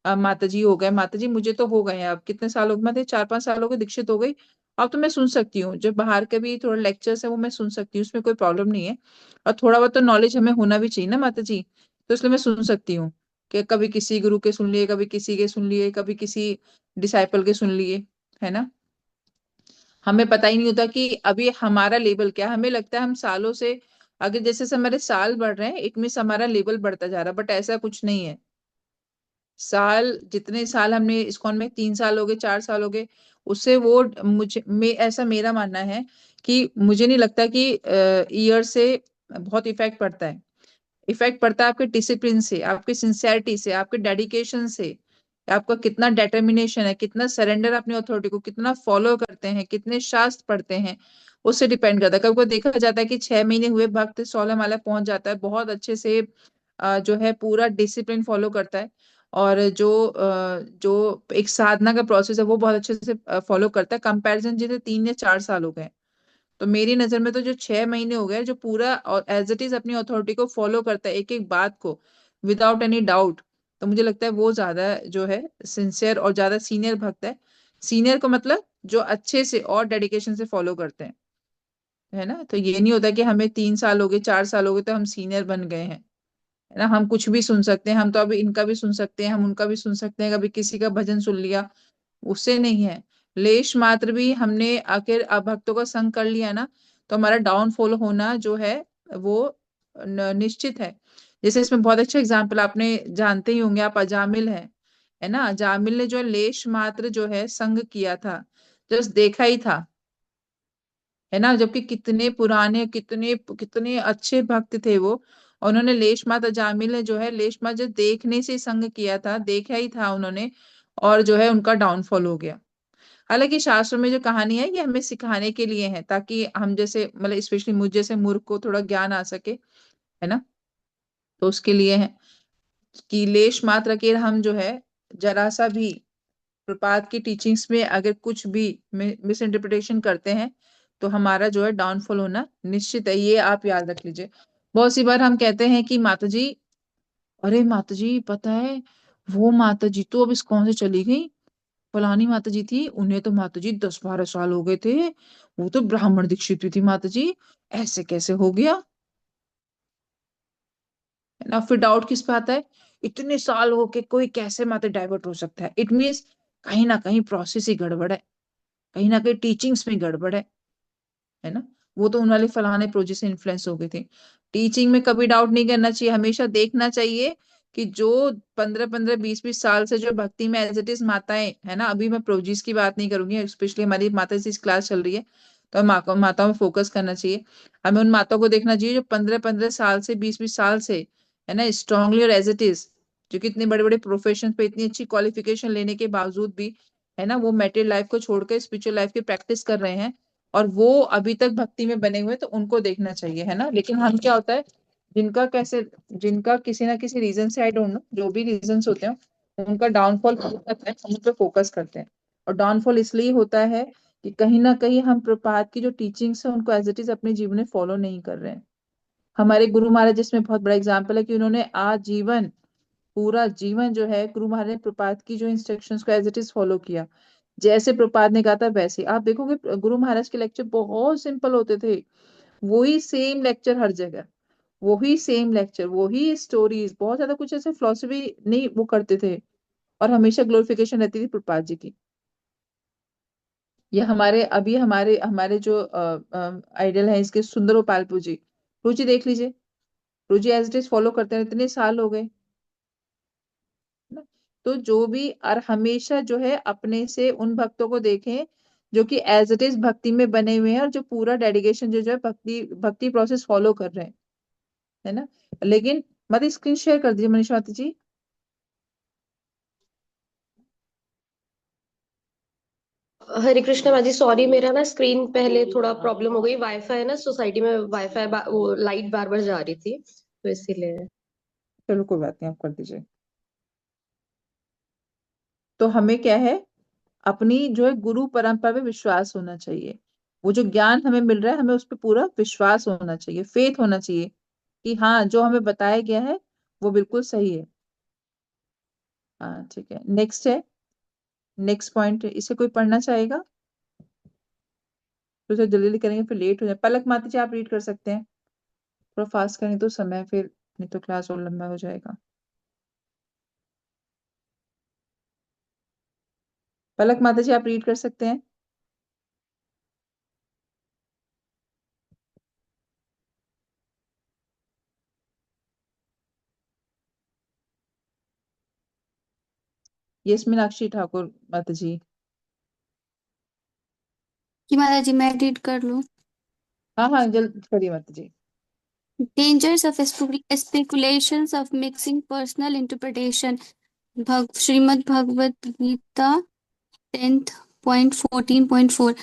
माता जी हो गए। माता जी मुझे तो हो गए हैं, अब कितने साल हो गए, मतलब 4-5 साल हो गए दीक्षित हो गई, अब तो मैं सुन सकती हूँ, जो बाहर के भी थोड़ा लेक्चर्स है वो मैं सुन सकती हूँ, उसमें कोई प्रॉब्लम नहीं है। और थोड़ा बहुत तो नॉलेज हमें होना भी चाहिए ना माता जी, तो इसलिए मैं सुन सकती हूँ कि कभी किसी गुरु के सुन लिए, कभी किसी के सुन लिए, कभी किसी डिसाइपल के सुन लिए, है ना। हमें पता ही नहीं होता कि अभी हमारा लेवल क्या है। हमें लगता है हम सालों से, अगर जैसे से हमारे साल बढ़ रहे हैं इट मीन्स हमारा लेवल बढ़ता जा रहा है, बट ऐसा कुछ नहीं है। साल, जितने साल हमने इस्कॉन में, 3 साल हो गए, 4 साल हो गए, उससे वो मुझे ऐसा मेरा मानना है कि मुझे नहीं लगता कि ईयर से बहुत इफेक्ट पड़ता है। इफेक्ट पड़ता है आपके डिसिप्लिन से, आपकी सिंसियरिटी से, आपके डेडिकेशन से, आपका कितना डिटर्मिनेशन है, कितना सरेंडर अपनी अथॉरिटी को, कितना फॉलो करते हैं, कितने शास्त्र पढ़ते हैं, उससे डिपेंड करता है। कभी कभी देखा जाता है कि 6 महीने हुए भक्त 16 माला पहुंच जाता है, बहुत अच्छे से जो है पूरा डिसिप्लिन फॉलो करता है। और जो एक साधना का प्रोसेस है वो बहुत अच्छे से फॉलो करता है, कंपैरिजन जिसे 3 या 4 साल हो गए। तो मेरी नजर में तो जो 6 महीने हो गए, जो पूरा और एज इट इज अपनी अथॉरिटी को फॉलो करता है, एक एक बात को विदाउट एनी डाउट, तो मुझे लगता है वो ज्यादा जो है सिंसियर और ज्यादा सीनियर भक्त है। सीनियर को मतलब जो अच्छे से और डेडिकेशन से फॉलो करते हैं, है ना। तो ये नहीं होता कि हमें 3 साल हो गए, 4 साल हो गए तो हम सीनियर बन गए हैं, है ना। हम कुछ भी सुन सकते हैं, हम तो अभी इनका भी सुन सकते हैं, हम उनका भी सुन सकते हैं, कभी किसी का भजन सुन लिया, उससे नहीं है। लेश मात्र भी हमने आखिर भक्तों का संग कर लिया ना, तो हमारा डाउनफॉल होना जो है वो निश्चित है। जैसे इसमें बहुत अच्छा एग्जाम्पल आपने जानते ही होंगे आप, अजामिल है ना। अजामिल ने जो है लेश मात्र जो है संग किया था, जस्ट देखा ही था, है ना। जबकि कितने पुराने, कितने कितने अच्छे भक्त थे वो, और उन्होंने लेश मात्र, अजामिल ने जो है लेश मात्र जो देखने से ही संग किया था, देखा ही था उन्होंने, और जो है उनका डाउनफॉल हो गया। हालांकि शास्त्र में जो कहानी है ये हमें सिखाने के लिए है, ताकि हम जैसे मतलब स्पेशली मुझ जैसे मूर्ख को थोड़ा ज्ञान आ सके, है ना। तो उसके लिए है कि लेश मात्र के हम जो है जरा सा भी प्रपात की टीचिंग्स में अगर कुछ भी मिस इंटरप्रिटेशन करते हैं, तो हमारा जो है डाउनफॉल होना निश्चित है, ये आप याद रख लीजिए। बहुत सी बार हम कहते हैं कि माता जी, अरे माता जी पता है वो माता जी तो अब इस्कॉन से चली गई, फलानी माता जी थी, उन्हें तो माता जी 10-12 साल हो गए थे, वो तो ब्राह्मण दीक्षित हुई थी माता जी, ऐसे कैसे हो गया, है ना। फिर डाउट किस पे आता है, इतने साल हो के कोई कैसे माता डाइवर्ट हो सकता है, इट मीन्स कहीं ना कहीं प्रोसेस ही गड़बड़ है, कहीं ना कहीं टीचिंग्स में गड़बड़ है ना। वो तो उन वाले फलाने प्रोजेक्ट से इन्फ्लुएंस हो गए थे। टीचिंग में कभी डाउट नहीं करना चाहिए, हमेशा देखना चाहिए कि जो 15-15 20-20 साल से जो भक्ति में एज इट इज माताएं है ना, अभी मैं प्रोजीज की बात नहीं करूंगी, स्पेशली हमारी माता जी क्लास चल रही है, तो हमें माताओं में फोकस करना चाहिए। हमें उन माताओं को देखना चाहिए जो 15-15 साल से, 20-20 साल से, है ना, स्ट्रांगली और एज इट इज, जो कि इतने बड़े बड़े प्रोफेशन पे इतनी अच्छी क्वालिफिकेशन लेने के बावजूद भी, है ना, वो मेटेरियल लाइफ को छोड़कर स्पिरिचुअल लाइफ की प्रैक्टिस कर रहे हैं, और वो अभी तक भक्ति में बने हुए, तो उनको देखना चाहिए, है ना। लेकिन हम क्या होता है, जिनका कैसे, जिनका किसी ना किसी रीजन से, आई डोंट नो, जो भी रीजंस होते हैं, उनका डाउनफॉल होता है, हम उन पर फोकस करते हैं। और डाउनफॉल इसलिए होता है कि कहीं ना कहीं हम प्रपात की जो टीचिंग्स है उनको एज इट इज अपने जीवन में फॉलो नहीं कर रहे हैं। हमारे गुरु महाराज इसमें बहुत बड़ा एग्जाम्पल है कि उन्होंने आजीवन, पूरा जीवन जो है गुरु महाराज ने प्रपात की जो इंस्ट्रक्शंस को एज इट इज फॉलो किया, जैसे प्रपात ने कहा था वैसे। आप देखोगे गुरु महाराज के लेक्चर बहुत सिंपल होते थे, वही सेम लेक्चर हर जगह, वही सेम लेक्चर, वही स्टोरीज, बहुत ज्यादा कुछ ऐसे फिलोसफी नहीं वो करते थे, और हमेशा ग्लोरिफिकेशन रहती थी प्रपात जी की। ये हमारे अभी हमारे हमारे जो आइडल है इसके, सुंदर गोपालपुर जी, रुचि देख लीजिए, रुचि एज इट इज फॉलो करते हैं, इतने साल हो गए ना। तो जो भी, और हमेशा जो है अपने से उन भक्तों को देखें जो कि एज इट इज भक्ति में बने हुए हैं, और जो पूरा डेडिकेशन जो जो है भक्ति भक्ति प्रोसेस फॉलो कर रहे हैं, है ना। लेकिन मत स्क्रीन शेयर कर दीजिए मनीषा माता जी। हरे कृष्णा माजी, सॉरी मेरा ना स्क्रीन पहले थोड़ा प्रॉब्लम हो गई, वाईफाई है ना सोसाइटी में, वाईफाई वो लाइट बार बार जा रही थी, तो इसीलिए। चलो कोई बात नहीं, आप कर दीजिए। तो हमें क्या है, अपनी जो है गुरु परंपरा पे विश्वास होना चाहिए। वो जो ज्ञान हमें मिल रहा है, हमें उस पर पूरा विश्वास होना चाहिए, फेथ होना चाहिए कि हाँ जो हमें बताया गया है वो बिल्कुल सही है। हाँ ठीक है, नेक्स्ट है, नेक्स्ट पॉइंट, इसे कोई पढ़ना चाहेगा। तो जल्दी जल्दी करेंगे फिर लेट हो जाए। पलक माता जी आप रीड कर सकते हैं, थोड़ा फास्ट करें तो समय, फिर नहीं तो क्लास और लंबा हो जाएगा। पलक माता जी आप रीड कर सकते हैं। यस मीनाक्षी ठाकुर माता जी। कि माता जी मैं रीड कर लूं? हाँ हाँ जल्द करिए माता जी। Dangers of speculations of mixing personal interpretation. Shrimad Bhagavad Gita 10.14.4.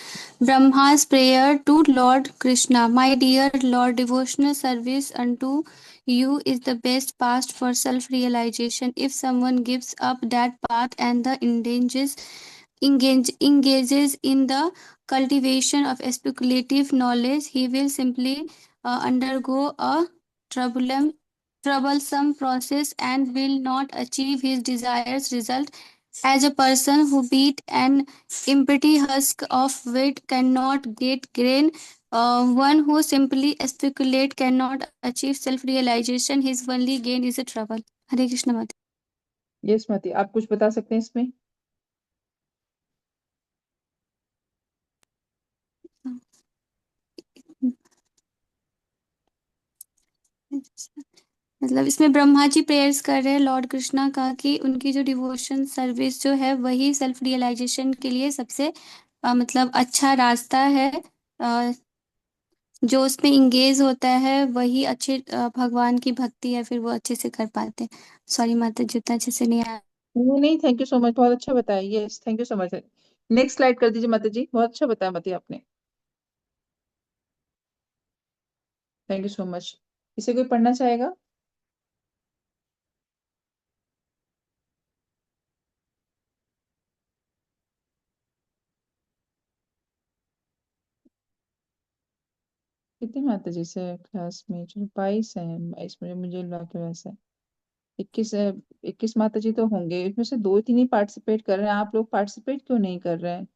Brahma's prayer to Lord Krishna. My dear Lord, devotional service unto you is the best path for self-realization. If someone gives up that path and engages in the cultivation of speculative knowledge, he will simply undergo a troublesome process and will not achieve his desired result. As a person who beat an empty husk of wheat cannot get grain, one who simply speculate cannot achieve self-realization. His only gain is a trouble. Hare Krishna Mata. Yes माता आप कुछ बता सकते हैं इसमें? मतलब इसमें ब्रह्मा जी प्रेयर्स कर रहे हैं लॉर्ड कृष्णा का कि उनकी जो डिवोशन सर्विस जो है वही सेल्फ रियलाइजेशन के लिए सबसे मतलब अच्छा रास्ता है। जो उसमें इंगेज होता है वही अच्छे भगवान की भक्ति है, फिर वो अच्छे से कर पाते हैं। सॉरी माता जी उतना अच्छे से नहीं आया। नहीं नहीं, थैंक यू सो मच, बहुत अच्छा बताया। Yes thank you so much. Next slide कर दीजिए माता जी, बहुत अच्छा बताया माता जी आपने, थैंक यू सो मच। इसे कोई पढ़ना चाहेगा? कितने माता जी से क्लास में? चलो 22 है, 22 में मुझे लगा कि वैसे 21 है। 21 माता जी तो होंगे, इसमें से 2-3 ही पार्टिसिपेट कर रहे हैं। आप लोग पार्टिसिपेट क्यों नहीं कर रहे हैं?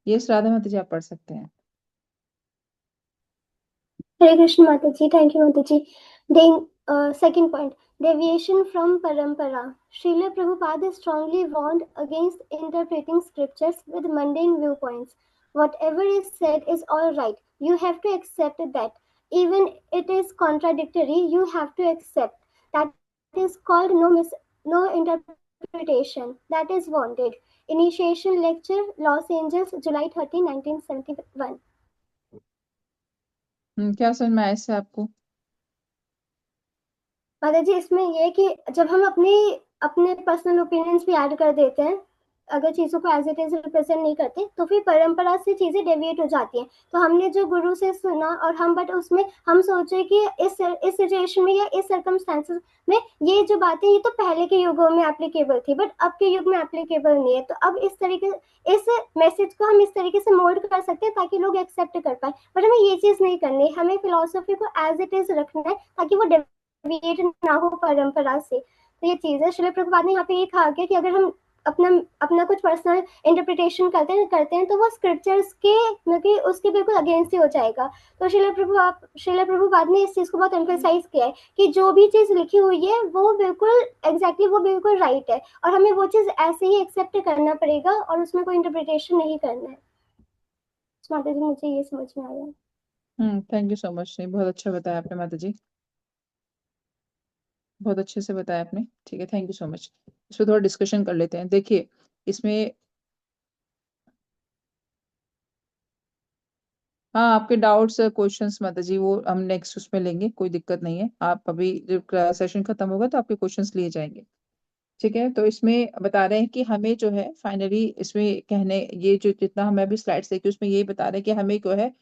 यस राधा माता जी आप पढ़ सकते हैं। Hare Krishna Mataji, thank you Mataji. Then, second point, deviation from parampara. Srila Prabhupada strongly warned against interpreting scriptures with mundane viewpoints. Whatever is said is all right. You have to accept that. Even it is contradictory, you have to accept. That is called no interpretation. That is wanted. Initiation lecture, Los Angeles, July 13, 1971. क्या समझ में आया इससे आपको? माता जी इसमें ये है कि जब हम अपने पर्सनल ओपिनियंस भी ऐड कर देते हैं, अगर चीजों को एज इट इज रिप्रेजेंट नहीं करते, तो फिर परंपरा से चीजें डेविएट हो जाती हैं। तो हमने जो गुरु से सुना और हम बट उसमें हम सोचे कि इस सिचुएशन में या इस सर्कमस्टेंसेस में ये जो बातें ये तो पहले के युगों में एप्लीकेबल थी, बट अब के युग में एप्लीकेबल नहीं है। तो अब इस मैसेज को हम इस तरीके से मोल्ड कर सकते हैं ताकि लोग एक्सेप्ट कर पाए, बट हमें ये चीज नहीं करनी, हमें फिलोसफी को एज इट इज रखना है ताकि वो डेविएट ना हो परंपरा से। तो ये चीज है। श्रील प्रभुपाद ने यहाँ पे ये कहा गया कि अगर हम अपना अपना कुछ पर्सनल इंटरप्रिटेशन करते हैं तो वो स्क्रिप्चर्स के मतलब उसके बिल्कुल अगेंस्ट ही हो जाएगा। तो श्रील प्रभुपाद ने इस चीज को बहुत एम्फेसाइज किया है कि जो भी चीज लिखी हुई है वो बिल्कुल एग्जैक्टली वो बिल्कुल राइट है और हमें वो चीज ऐसे ही एक्सेप्ट करना पड़ेगा और उसमें कोई इंटरप्रिटेशन नहीं करना है। माता जी मुझे ये समझ में आया। थैंक यू सो मच, नहीं बहुत अच्छा बताया आपने माता जी, बहुत अच्छे से बताया आपने। ठीक है थैंक यू सो मच। इस पर थोड़ा डिस्कशन कर लेते हैं। देखिए इसमें हाँ आपके डाउट्स क्वेश्चंस माता जी वो हम नेक्स्ट उसमें लेंगे, कोई दिक्कत नहीं है। आप अभी जब सेशन खत्म होगा तो आपके क्वेश्चंस लिए जाएंगे। ठीक है तो इसमें बता रहे हैं कि हमें जो है फाइनली इसमें कहने ये जो जितना हमें अभी स्लाइड्स देखी उसमें यही बता रहे हैं कि हमें जो है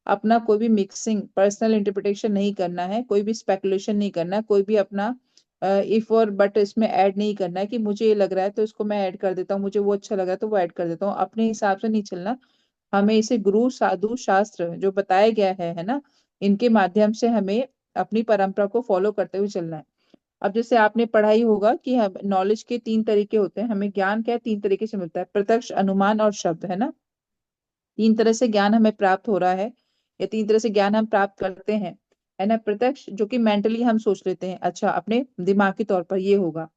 अपना कोई भी मिक्सिंग पर्सनल इंटरप्रिटेशन नहीं करना है, कोई भी स्पेकुलेशन नहीं करना है, कोई भी अपना इफ और बट इसमें ऐड नहीं करना है कि मुझे ये लग रहा है तो इसको मैं ऐड कर देता हूँ, मुझे वो अच्छा लग रहा है तो वो ऐड कर देता हूँ। अपने हिसाब से नहीं चलना, हमें इसे गुरु साधु शास्त्र जो बताया गया है ना, इनके माध्यम से हमें अपनी परंपरा को फॉलो करते हुए चलना है। अब जैसे आपने पढ़ा ही होगा कि नॉलेज के 3 तरीके होते हैं, हमें ज्ञान क्या है 3 तरीके से मिलता है, प्रत्यक्ष, अनुमान और शब्द, है ना। 3 तरह से ज्ञान हमें प्राप्त हो रहा है, या 3 तरह से ज्ञान हम प्राप्त करते हैं, है ना। प्रत्यक्ष जो कि मेंटली हम सोच लेते हैं, अच्छा अपने दिमागी तौर पर ये होगा।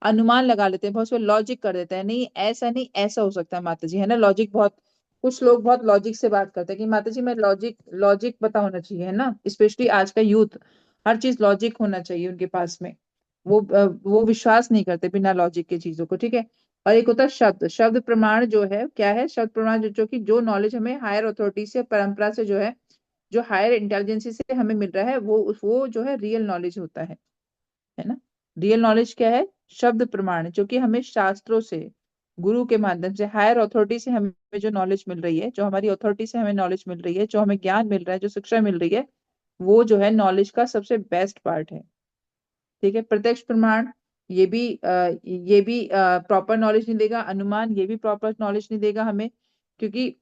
अनुमान लगा लेते हैं, बहुत से लॉजिक कर देते हैं, नहीं ऐसा नहीं ऐसा हो सकता है माता जी, है ना। लॉजिक बहुत, कुछ लोग बहुत लॉजिक से बात करते हैं कि माता जी मैं लॉजिक लॉजिक पता होना चाहिए, है ना। स्पेशली आज का यूथ, हर चीज लॉजिक होना चाहिए उनके पास में। वो विश्वास नहीं करते बिना लॉजिक के चीजों को, ठीक है। और एक होता है शब्द, शब्द प्रमाण जो है क्या है, शब्द प्रमाण जो कि जो नॉलेज हमें हायर अथॉरिटी से, परंपरा से जो है, जो हायर इंटेलिजेंसी से हमें मिल रहा है, वो जो है रियल नॉलेज होता है ना। रियल नॉलेज क्या है, शब्द प्रमाण, जो कि हमें शास्त्रों से, गुरु के माध्यम से, हायर अथॉरिटी से हमें जो नॉलेज मिल रही है, जो हमारी अथॉरिटी से हमें नॉलेज मिल रही है, जो हमें ज्ञान मिल रहा है, जो शिक्षा मिल रही है, वो जो है नॉलेज का सबसे बेस्ट पार्ट है, ठीक है। प्रत्यक्ष प्रमाण ये भी प्रॉपर नॉलेज नहीं देगा, अनुमान ये भी प्रॉपर नॉलेज नहीं देगा हमें, क्योंकि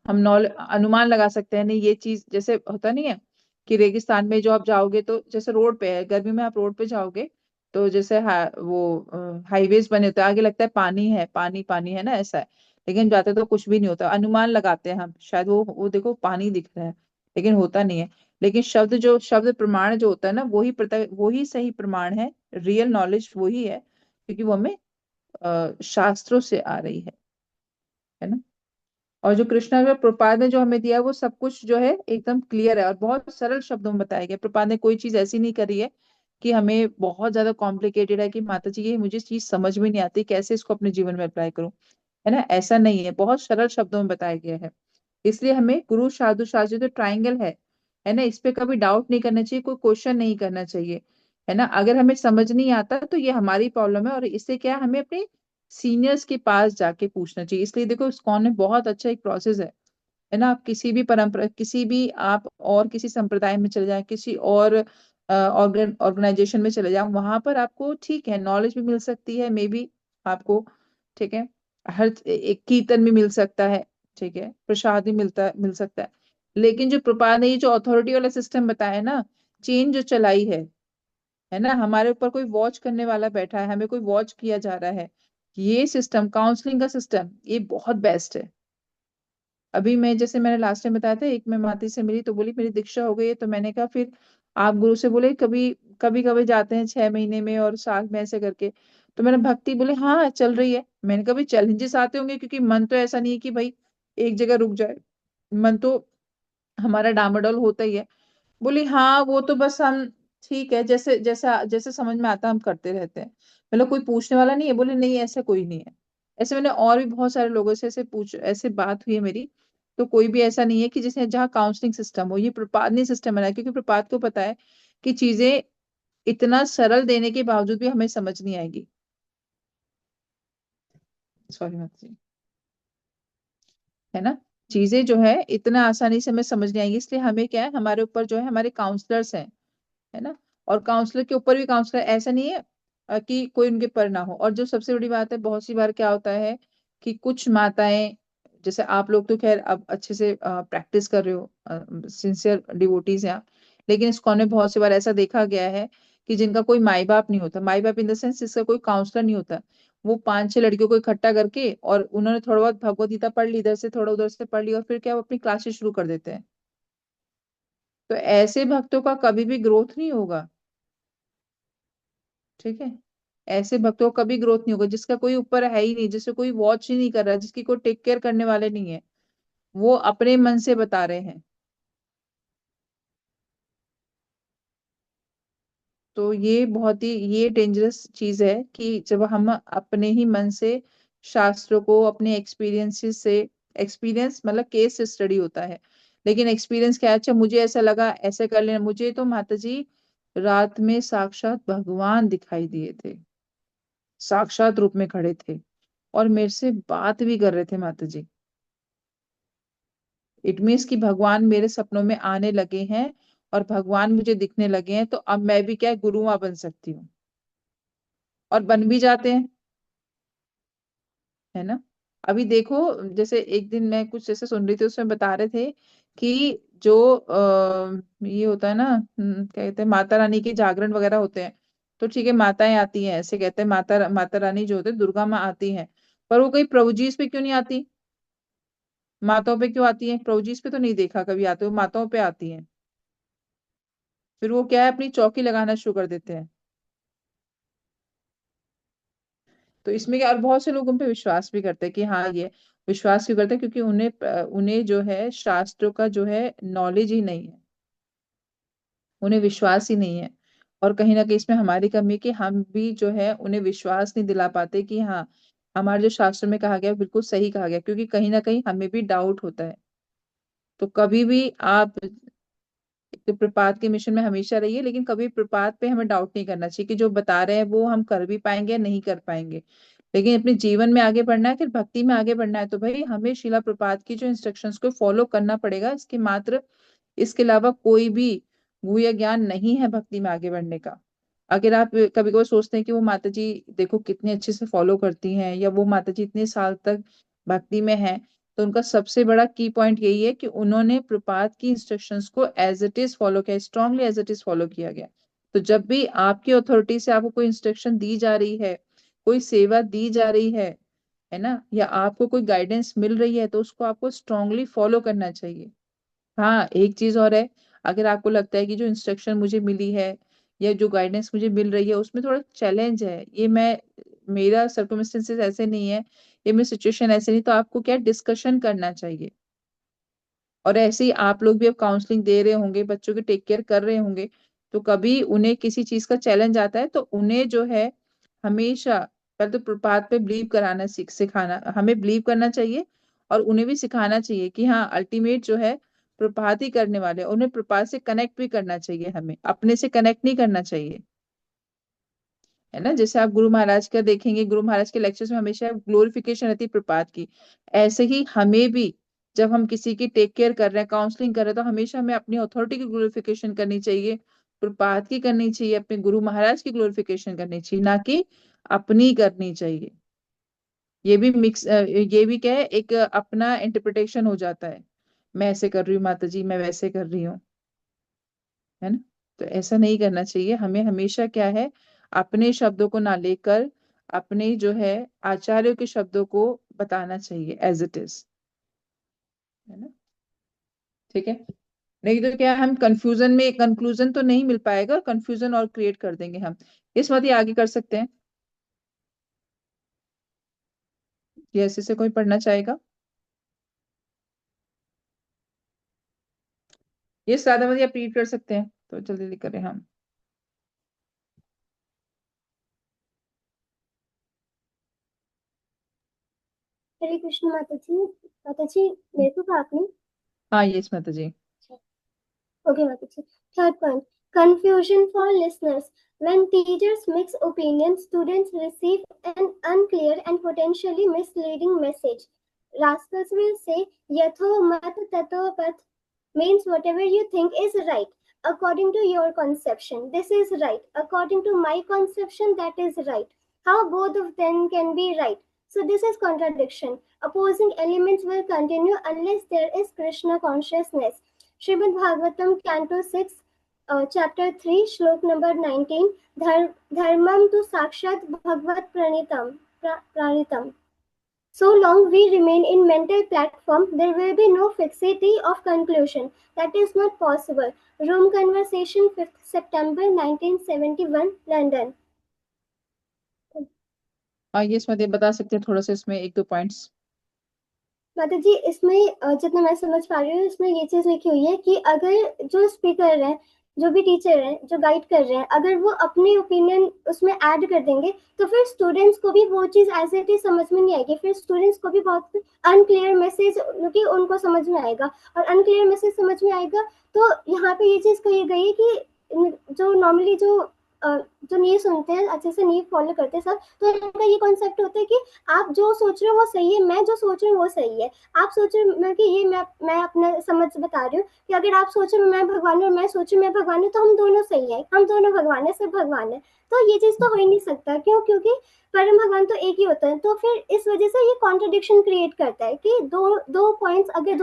हम नॉलेज अनुमान लगा सकते हैं, नहीं ये चीज जैसे होता नहीं है कि रेगिस्तान में जो आप जाओगे, तो जैसे रोड पे है, गर्मी में आप रोड पे जाओगे, तो जैसे वो हाईवेज बने होते हैं, आगे लगता है पानी है, पानी पानी है ना, ऐसा है। लेकिन जाते तो कुछ भी नहीं होता, अनुमान लगाते हैं हम, शायद वो देखो पानी दिख रहा है, लेकिन होता नहीं है। लेकिन शब्द प्रमाण जो होता है ना, वही सही प्रमाण है, रियल नॉलेज वही है, क्योंकि वो हमें शास्त्रों से आ रही है ना। और जो कृष्णा जो प्रपाद ने जो हमें दिया है, वो सब कुछ जो है एकदम क्लियर है और बहुत सरल शब्दों में बताया गया। प्रपाद ने कोई चीज ऐसी नहीं करी है कि हमें बहुत ज्यादा कॉम्प्लिकेटेड है कि माता जी ये मुझे चीज समझ में नहीं आती, कैसे इसको अपने जीवन में अप्लाई करूं, है ना। ऐसा नहीं है, बहुत सरल शब्दों में बताया गया है। इसलिए हमें गुरु साधु शास्त्री जो ट्राइंगल है ना, इस पे कभी डाउट नहीं करना चाहिए, कोई क्वेश्चन नहीं करना चाहिए, है ना। अगर हमें समझ नहीं आता तो ये हमारी प्रॉब्लम है, और इससे क्या है, हमें अपने सीनियर्स के पास जाके पूछना चाहिए। इसलिए देखो इस्कॉन में बहुत अच्छा एक प्रोसेस है ना। आप किसी भी परंपरा, किसी भी आप और किसी संप्रदाय में चले जाएं, किसी और ऑर्गेनाइजेशन में चले जाएं, वहां पर आपको ठीक है नॉलेज भी मिल सकती है, मे बी आपको, ठीक है, हर एक कीर्तन भी मिल सकता है, ठीक है, प्रसाद भी मिल सकता है। लेकिन जो प्रपात ने ये जो अथॉरिटी वाला सिस्टम बताया ना, चेन जो चलाई है ना, हमारे ऊपर कोई वॉच करने वाला बैठा है, हमें कोई वॉच किया जा रहा है, ये सिस्टम, काउंसलिंग का सिस्टम, ये बहुत बेस्ट है। अभी मैं, जैसे मैंने लास्ट टाइम बताया था, एक मैं माती से मिली तो बोली मेरी दीक्षा हो गई है, तो मैंने कहा फिर आप गुरु से बोले कभी कभी कभी जाते हैं 6 महीने में और साल में ऐसे करके, तो मैंने भक्ति बोले हाँ चल रही है। मैंने कहा भाई चैलेंजेस आते होंगे, क्योंकि मन तो ऐसा नहीं है कि भाई एक जगह रुक जाए, मन तो हमारा डामाडोल होता ही है। बोली हाँ वो तो बस हम, ठीक है, जैसे जैसा जैसे समझ में आता हम करते रहते हैं। मतलब कोई पूछने वाला नहीं है, बोले नहीं ऐसा कोई नहीं है। ऐसे मैंने और भी बहुत सारे लोगों से ऐसे बात हुई है मेरी, तो कोई भी ऐसा नहीं है कि जिसने, जहाँ काउंसलिंग सिस्टम हो, ये प्रपात ने सिस्टम बनाया, क्योंकि प्रपात को पता है कि चीजें इतना सरल देने के बावजूद भी हमें समझ नहीं आएगी। सॉरी मत जी, है ना। चीजें जो है इतना आसानी से हमें समझ नहीं आएगी, इसलिए हमें क्या है, हमारे ऊपर जो है हमारे काउंसलर्स हैं, है ना। और काउंसलर के ऊपर भी काउंसलर, ऐसा नहीं है कि कोई उनके पर ना हो। और जो सबसे बड़ी बात है, बहुत सी बार क्या होता है कि कुछ माताएं, जैसे आप लोग तो खैर अब अच्छे से प्रैक्टिस कर रहे हो, सिंसियर डिवोटीज हैं आप, लेकिन इस कॉन में बहुत सी बार ऐसा देखा गया है कि जिनका कोई माई बाप नहीं होता, माई बाप इन द सेंस जिसका कोई काउंसलर नहीं होता, वो 5-6 लड़कियों को इकट्ठा करके, और उन्होंने थोड़ा बहुत भगवत गीता पढ़ ली, इधर से थोड़ा उधर से पढ़ ली, और फिर क्या वो अपनी क्लासेस शुरू कर देते हैं। तो ऐसे भक्तों का कभी भी ग्रोथ नहीं होगा, ठीक है। ऐसे भक्तों का कभी ग्रोथ नहीं होगा, जिसका कोई ऊपर है ही नहीं, जिसे कोई वॉच ही नहीं कर रहा, जिसकी कोई टेक केयर करने वाले नहीं है, वो अपने मन से बता रहे हैं। तो ये बहुत ही, ये डेंजरस चीज है कि जब हम अपने ही मन से शास्त्रों को अपने एक्सपीरियंसेस से, एक्सपीरियंस मतलब केस स्टडी होता है, लेकिन एक्सपीरियंस क्या है, अच्छा मुझे ऐसा लगा ऐसे कर लेना, मुझे तो माता जी रात में साक्षात भगवान दिखाई दिए थे, साक्षात रूप में खड़े थे और मेरे से बात भी कर रहे थे माता जी। इट मीन्स कि भगवान मेरे सपनों में आने लगे हैं, और भगवान मुझे दिखने लगे हैं, तो अब मैं भी क्या है, गुरुआ बन सकती हूँ, और बन भी जाते हैं, है ना। अभी देखो, जैसे एक दिन मैं कुछ जैसे सुन रही थी, उसमें बता रहे थे कि जो ये होता है ना, क्या कहते हैं, माता रानी के जागरण वगैरह होते हैं, तो ठीक है, माताएं आती हैं, ऐसे कहते हैं माता माता रानी जो होते हैं दुर्गा माँ आती हैं, पर वो कहीं प्रभु जी पे क्यों नहीं आती? माताओं पे क्यों आती है? प्रभु जी पे तो नहीं देखा कभी आते, वो माताओं पे आती हैं। फिर वो क्या है, अपनी चौकी लगाना शुरू कर देते हैं। तो इसमें क्या, और बहुत से लोग उन पे विश्वास भी करते हैं कि हाँ ये, विश्वास क्यों करते हैं? क्योंकि उन्हें जो है शास्त्रों का जो है नॉलेज ही नहीं है, उन्हें विश्वास ही नहीं है। और कहीं ना कहीं इसमें हमारी कमी है कि हम भी जो है उन्हें विश्वास नहीं दिला पाते कि हाँ हमारे जो शास्त्र में कहा गया है, बिल्कुल सही कहा गया है। क्योंकि कहीं ना कहीं हमें भी डाउट होता है। तो कभी भी आप तो प्रपात के मिशन में हमेशा रहिए, लेकिन कभी प्रपात पे हमें डाउट नहीं करना चाहिए कि जो बता रहे हैं वो हम कर भी पाएंगे या नहीं कर पाएंगे। लेकिन अपने जीवन में आगे बढ़ना है, फिर भक्ति में आगे बढ़ना है, तो भाई हमें शिला प्रपात की जो इंस्ट्रक्शंस को फॉलो करना पड़ेगा। इसके मात्र इसके अलावा कोई भी गुह्य ज्ञान नहीं है भक्ति में आगे बढ़ने का। अगर आप कभी कभी सोचते हैं कि वो माता जी देखो कितने अच्छे से फॉलो करती हैं, या वो माता जी इतने साल तक भक्ति में हैं, तो उनका सबसे बड़ा की पॉइंट यही है कि उन्होंने प्रपात की इंस्ट्रक्शंस को एज इट इज फॉलो किया, strongly as it is follow किया गया। तो जब भी आपकी अथॉरिटी से आपको कोई इंस्ट्रक्शन दी जा रही है, कोई सेवा दी जा रही है ना, या आपको कोई गाइडेंस मिल रही है, तो उसको आपको स्ट्रांगली फॉलो करना चाहिए। हाँ, एक चीज और है, अगर आपको लगता है कि जो इंस्ट्रक्शन मुझे मिली है या जो गाइडेंस मुझे मिल रही है उसमें थोड़ा चैलेंज है, ये मैं, मेरा सर्कमस्टेंसेस ऐसे नहीं है, ये मेरी सिचुएशन ऐसे नहीं, तो आपको क्या डिस्कशन करना चाहिए। और ऐसे ही आप लोग भी अब काउंसलिंग दे रहे होंगे, बच्चों की टेक केयर कर रहे होंगे, तो कभी उन्हें किसी चीज का चैलेंज आता है तो उन्हें जो है हमेशा पहले तो प्रपात पे बिलीव कराना, सिखाना, हमें बिलीव करना चाहिए। और उन्हें भी सिखाना चाहिए कि हाँ अल्टीमेट जो है प्रपात ही करने वाले हैं। उन्हें प्रपात से कनेक्ट भी करना चाहिए, हमें अपने से कनेक्ट नहीं करना चाहिए, है ना। जैसे आप गुरु महाराज का देखेंगे, गुरु महाराज के लेक्चर्स में हमेशा ग्लोरिफिकेशन रहती है प्रपात की। ऐसे ही हमें भी जब हम किसी की टेक केयर कर रहे हैं, काउंसलिंग कर रहे हैं, तो हमेशा हमें अपनी अथॉरिटी की ग्लोरिफिकेशन करनी चाहिए, प्रपात की करनी चाहिए, अपने गुरु महाराज की ग्लोरिफिकेशन करनी चाहिए, ना कि अपनी करनी चाहिए। ये भी मिक्स, ये भी क्या है, एक अपना इंटरप्रिटेशन हो जाता है, मैं ऐसे कर रही हूँ माता जी, मैं वैसे कर रही हूँ, है ना। तो ऐसा नहीं करना चाहिए, हमें हमेशा क्या है, अपने शब्दों को ना लेकर अपने जो है आचार्यों के शब्दों को बताना चाहिए एज इट इज, है ना। ठीक है, नहीं तो क्या हम कंफ्यूजन में, कंक्लूजन तो नहीं मिल पाएगा, कंफ्यूजन और क्रिएट कर देंगे हम। इस बात ये आगे कर सकते हैं, ये ऐसे से कोई पढ़ना चाहेगा? ये सादा मत आप रीड कर सकते हैं, तो जल्दी जल्दी करें हम। हरे कृष्ण माता जी। माता जी, मेरे को बात नहीं। हाँ यस माता जी। Okay, Mataji. Third point, confusion for listeners. When teachers mix opinions, students receive an unclear and potentially misleading message. Rascals will say, Yatho mat tato path means whatever you think is right. According to your conception, this is right. According to my conception, that is right. How both of them can be right? So this is contradiction. Opposing elements will continue unless there is Krishna consciousness. Srimad Bhagavatam, Canto 6, Chapter 3, Shlok number 19, Dharmam tu Sakshat Bhagavad Pranitam. So long we remain in mental platform, there will be no fixity of conclusion. That is not possible. Room Conversation, 5th September 1971, London. हाँ यस माता जी, बता सकते हैं थोड़ा सा इसमें एक दो पॉइंट्स? माता जी, इसमें जितना मैं समझ पा रही हूँ, इसमें ये चीज लिखी हुई है कि अगर जो स्पीकर है, जो भी टीचर है, जो गाइड कर रहे हैं, अगर वो अपने ओपिनियन उसमें ऐड कर देंगे, तो फिर स्टूडेंट्स को भी वो चीज एज इट इज समझ में नहीं आएगी। फिर स्टूडेंट्स को भी बहुत अनक्लियर मैसेज कि उनको समझ में आएगा, और अनक्लियर मैसेज समझ में आएगा। तो यहाँ पे ये चीज कही गई है कि जो नॉर्मली जो नहीं सुनते हैं, अच्छे से नहीं फॉलो करते सब, तो उनका ये कॉन्सेप्ट होता है कि आप जो सोच रहे हो वो सही है, मैं जो सोच रही हूँ वो सही है। आप सोच रहे हो कि ये मैं अपना समझ बता रही हूँ कि अगर आप सोच रहे हो मैं भगवान हूँ और मैं सोच रही हूँ मैं भगवान हूँ, तो हम दोनों सही है, हम दोनों भगवान है, सब भगवान है। तो ये चीज तो हो ही नहीं सकता। क्यों? क्योंकि परम भगवान तो एक ही होता है। तो फिर इस वजह से ये कॉन्ट्रडिक्शन क्रिएट करता है कि दो पॉइंट्स अगर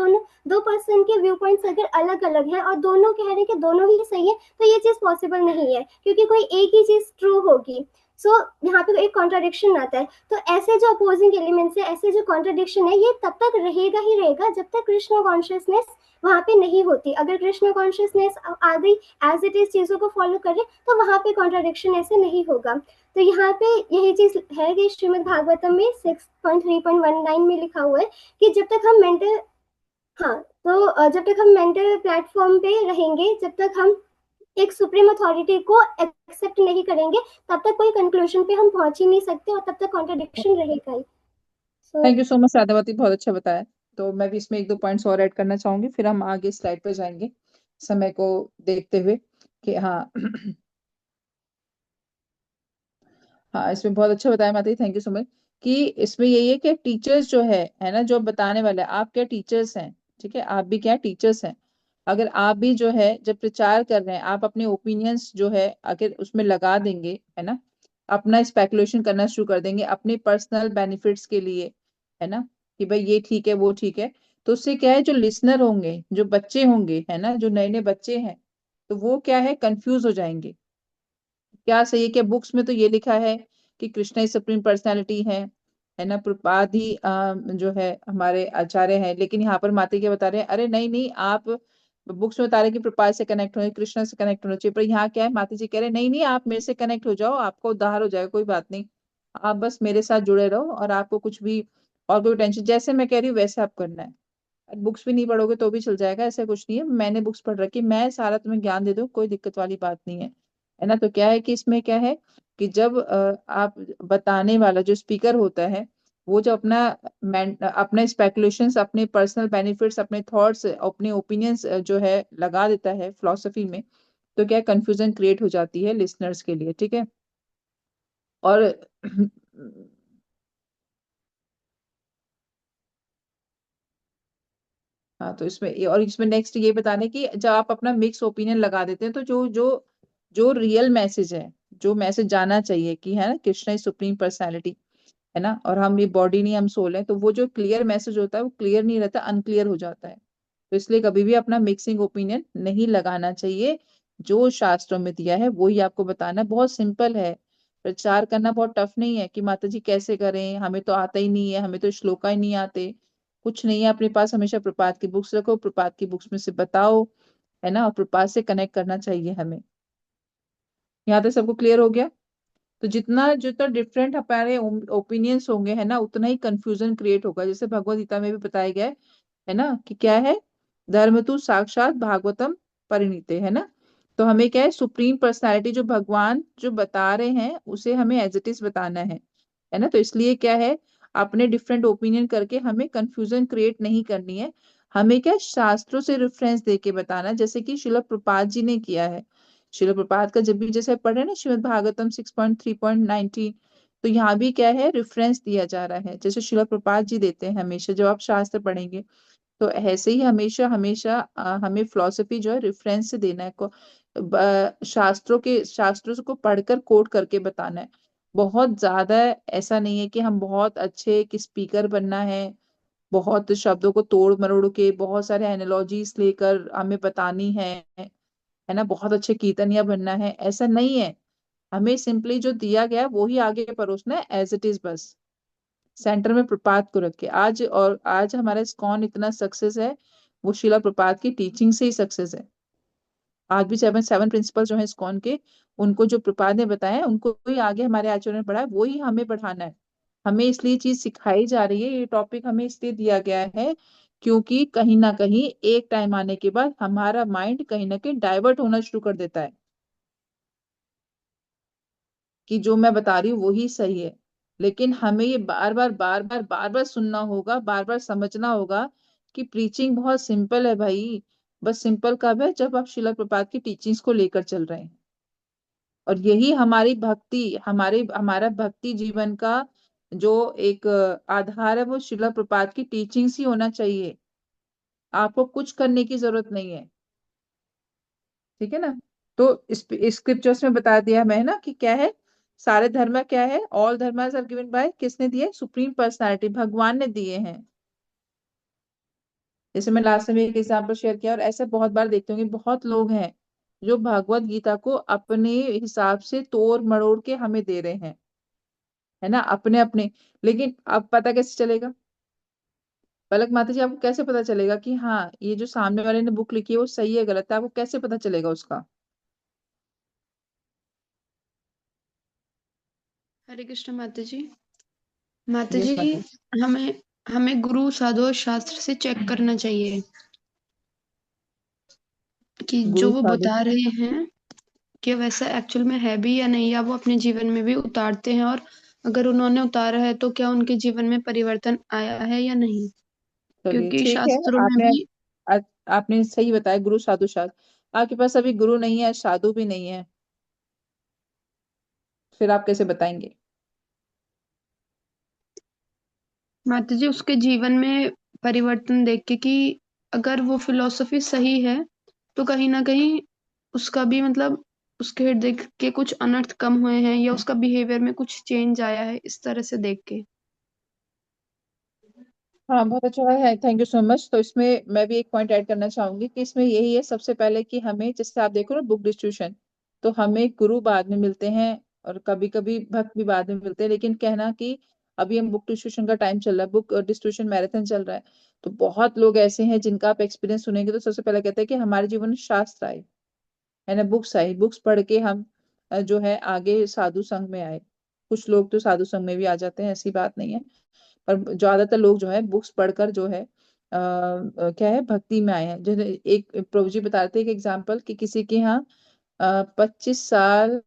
दो पर्सन के व्यू पॉइंट्स अगर अलग अलग है और दोनों कह रहे हैं कि दोनों ही सही है, तो ये चीज पॉसिबल नहीं है, क्योंकि कोई एक ही चीज ट्रू होगी। सो यहाँ पे एक कॉन्ट्राडिक्शन आता है। तो ऐसे जो अपोजिंग एलिमेंट्स है, ऐसे जो कॉन्ट्राडिक्शन है, ये तब तक रहेगा ही रहेगा जब तक कृष्ण कॉन्शियसनेस वहां पे नहीं होती। अगर कृष्ण कॉन्शियसनेस आ गई, एज इट इज चीजों को फॉलो कर रहे, तो वहां पे कॉन्ट्राडिक्शन ऐसे नहीं होगा। तो यहाँ पे यही चीज है कि श्रीमद् भागवतम में 6.3.19 में लिखा हुआ है कि जब तक हम मेंटल जब तक हम मेंटल प्लेटफॉर्म पे रहेंगे, जब तक हम एक सुप्रीम अथॉरिटी को एक्सेप्ट नहीं करेंगे, तब तक कोई कंक्लूजन पे हम पहुंच ही नहीं सकते और तब तक कॉन्ट्रडिक्शन रहेगा ही। थैंक यू सो मच राधावती, बहुत अच्छा बताया। तो मैं भी इसमें एक दो पॉइंट्स और ऐड करना चाहूंगी, फिर हम आगे स्लाइड पे जाएंगे समय को देखते हुए कि हाँ हाँ, इसमें बहुत अच्छा बताया माता जी, थैंक यू सो मच। कि इसमें यही है कि टीचर्स जो है ना, जो बताने वाले हैं, आप क्या टीचर्स हैं, ठीक है, आप भी क्या टीचर्स हैं। अगर आप भी जो है जब प्रचार कर रहे हैं, आप अपने ओपिनियंस जो है अगर उसमें लगा देंगे, है ना, अपना स्पेकुलेशन करना शुरू कर देंगे अपने पर्सनल बेनिफिट्स के लिए, है ना, कि भाई ये ठीक है वो ठीक है, तो उससे क्या है, जो लिसनर होंगे, जो बच्चे होंगे, है ना, जो नए नए बच्चे हैं, तो वो क्या है, कंफ्यूज हो जाएंगे। क्या सही है, क्या बुक्स में तो ये लिखा है कि कृष्णा ही सुप्रीम पर्सनालिटी है ना, प्रपाद ही जो है हमारे आचार्य हैं, लेकिन यहाँ पर माता क्या बता रहे हैं, अरे नहीं नहीं, आप बुक्स में बता रहे हैं कि प्रपाद से कनेक्ट होने, कृष्णा से कनेक्ट होना चाहिए, पर यहाँ क्या है, माता जी कह रहे हैं नहीं नहीं, आप मेरे से कनेक्ट हो जाओ, आपको उद्धार हो जाएगा, कोई बात नहीं, आप बस मेरे साथ जुड़े रहो और आपको कुछ भी और कोई टेंशन, जैसे मैं कह रही हूँ वैसे आप करना है। बुक्स भी नहीं पढ़ोगे तो भी चल जाएगा, ऐसा कुछ नहीं है, मैंने बुक्स पढ़ रखी, मैं सारा तुम्हें ज्ञान दे दूँ, कोई दिक्कत वाली बात नहीं है ना। तो क्या है कि इसमें क्या है कि जब आप बताने वाला जो स्पीकर होता है, वो जो अपना स्पेकुलेशंस, अपने पर्सनल बेनिफिट्स, अपने थॉट्स, अपने ओपिनियंस जो है लगा देता है फिलोसफी में, तो क्या कंफ्यूजन क्रिएट हो जाती है लिसनर्स के लिए, ठीक है। और हाँ, तो इसमें नेक्स्ट ये बताने कि जब आप अपना मिक्स ओपिनियन लगा देते हैं, तो जो जो जो रियल मैसेज है, जो मैसेज जाना चाहिए कि है ना, कृष्णा इज सुप्रीम पर्सनालिटी, है ना, और हम ये बॉडी नहीं, हम सोल है, तो वो जो क्लियर मैसेज होता है वो क्लियर नहीं रहता, अनक्लियर हो जाता है। तो इसलिए कभी भी अपना मिक्सिंग ओपिनियन नहीं लगाना चाहिए, जो शास्त्रों में दिया है वही आपको बताना है। बहुत सिंपल है, प्रचार करना बहुत टफ नहीं है कि माता जी कैसे करें, हमें तो आता ही नहीं है, हमें तो श्लोका ही नहीं आते, कुछ नहीं है। अपने पास हमेशा प्रपात की बुक्स रखो, प्रपात की बुक्स में से बताओ, है ना, और प्रपात से कनेक्ट करना चाहिए हमें। यहाँ तक सबको क्लियर हो गया। तो जितना जितना डिफरेंट हमारे ओपिनियंस होंगे, है ना, उतना ही कंफ्यूजन क्रिएट होगा। जैसे भगवद गीता में भी बताया गया है ना, कि क्या है, धर्म तु साक्षात भागवतम परिणीते, है ना। तो हमें क्या है, सुप्रीम पर्सनालिटी जो भगवान जो बता रहे हैं उसे हमें एज इट इज बताना है ना। तो इसलिए क्या है, अपने डिफरेंट ओपिनियन करके हमें कंफ्यूजन क्रिएट नहीं करनी है, हमें क्या शास्त्रों से रेफरेंस दे के बताना है, जैसे कि शिला प्रपात जी ने किया है। शिला प्रपात का जब भी जैसे पढ़े ना श्रीमद् भागवतम 6.3.19, तो यहाँ भी क्या है, रेफरेंस दिया जा रहा है, जैसे शिला प्रपात जी देते हैं हमेशा जब आप शास्त्र पढ़ेंगे, तो ऐसे ही हमेशा हमेशा हमें फिलोसफी जो है रेफरेंस से देना है को, शास्त्रों को पढ़कर कोट करके बताना है। बहुत ज्यादा ऐसा नहीं है कि हम बहुत अच्छे एक स्पीकर बनना है, बहुत शब्दों को तोड़ मरोड़ के बहुत सारे एनालॉजीज लेकर हमें बतानी है ना, बहुत अच्छे कीर्तनिया बनना है, ऐसा नहीं है। हमें सिंपली जो दिया गया है वो ही आगे परोसना है एज इट इज, बस सेंटर में प्रपात को रख के। आज हमारा इस्कॉन इतना सक्सेस है, वो शिला प्रपात की टीचिंग से ही सक्सेस है। आज भी सेवन सेवन प्रिंसिपल जो है इस्कॉन के, उनको जो प्रपात ने बताया है, उनको ही आगे हमारे आचार्य ने पढ़ाया, वो ही हमें पढ़ाना है। हमें इसलिए चीज सिखाई जा रही है, ये टॉपिक हमें इसलिए दिया गया है क्योंकि कहीं ना कहीं एक टाइम आने के बाद हमारा माइंड कहीं ना कहीं डाइवर्ट होना शुरू कर देता है कि जो मैं बता रही हूँ वही सही है। लेकिन हमें ये बार बार सुनना होगा, बार बार समझना होगा कि प्रीचिंग बहुत सिंपल है भाई। बस सिंपल कब है, जब आप शिला प्रपात की टीचिंग्स को लेकर चल रहे हैं। और यही हमारी भक्ति, हमारा भक्ति जीवन का जो एक आधार है, वो शिला प्रपात की टीचिंग्स ही होना चाहिए। आपको कुछ करने की जरूरत नहीं है, ठीक है ना। तो स्क्रिप्चर्स में बता दिया मैं ना कि क्या है, सारे धर्म क्या है, all Dharmas are given by, किसने दिए, सुप्रीम पर्सनालिटी, भगवान ने दिए हैं। जैसे मैं लास्ट में एक एग्जांपल शेयर किया, और ऐसे बहुत बार देखते होंगे, बहुत लोग हैं जो भगवत गीता को अपने हिसाब से तोड़ मरोड़ के हमें दे रहे हैं, है ना, अपने अपने। लेकिन अब पता कैसे चलेगा, पलक माता जी, आपको कैसे पता चलेगा कि हाँ ये जो सामने वाले ने बुक लिखी है वो सही है गलत है, आपको कैसे पता चलेगा उसका? हरे कृष्ण माता जी। माता यस जी, माता जी। हमें हमें गुरु साधु और शास्त्र से चेक करना चाहिए कि जो गुरु वो साधु, बता रहे हैं कि वैसा एक्चुअल में है भी या नहीं, या वो अपने जीवन में भी उतारते हैं, और अगर उन्होंने उतारा है तो क्या उनके जीवन में परिवर्तन आया है या नहीं। चलिए क्योंकि ठीक है। शास्त्रों में आपने भी आ, आपने सही बताया, गुरु साधु शास्त्र। आपके पास अभी गुरु नहीं है, साधु भी नहीं है, फिर आप कैसे बताएंगे? माता जी उसके जीवन में परिवर्तन देख के कि अगर वो फिलॉसफी सही है तो कहीं ना कहीं उसका भी मतलब उसके हृदय के कुछ अनर्थ कम हुए हैं, या उसका बिहेवियर में कुछ चेंज आया है, इस तरह से देख के। हाँ बहुत अच्छा है, थैंक यू सो मच। तो इसमें मैं भी एक पॉइंट ऐड करना चाहूंगी कि इसमें यही है सबसे पहले कि हमें, जैसे आप देखो ना बुक डिस्ट्रीब्यूशन, तो हमें गुरु बाद में मिलते हैं और कभी कभी भक्त भी बाद में मिलते हैं, लेकिन कहना कि अभी हम बुक डिस्ट्रीब्यूशन का टाइम चल रहा है, बुक डिस्ट्रीब्यूशन मैराथन चल रहा है, तो बहुत लोग ऐसे हैं जिनका आप एक्सपीरियंस सुनेंगे तो सबसे पहले कहते हैं कि हमारे जीवन में शास्त्र आए, है ना, बुक्स आई, बुक्स पढ़ के हम जो है आगे साधु संघ में आए। कुछ लोग तो साधु संघ में भी आ जाते हैं, ऐसी बात नहीं है, पर ज्यादातर लोग जो है बुक्स पढ़कर जो है क्या है, भक्ति में आए हैं। जैसे एक प्रभु जी बता रहे थे एक एग्जाम्पल कि किसी के यहाँ 25 साल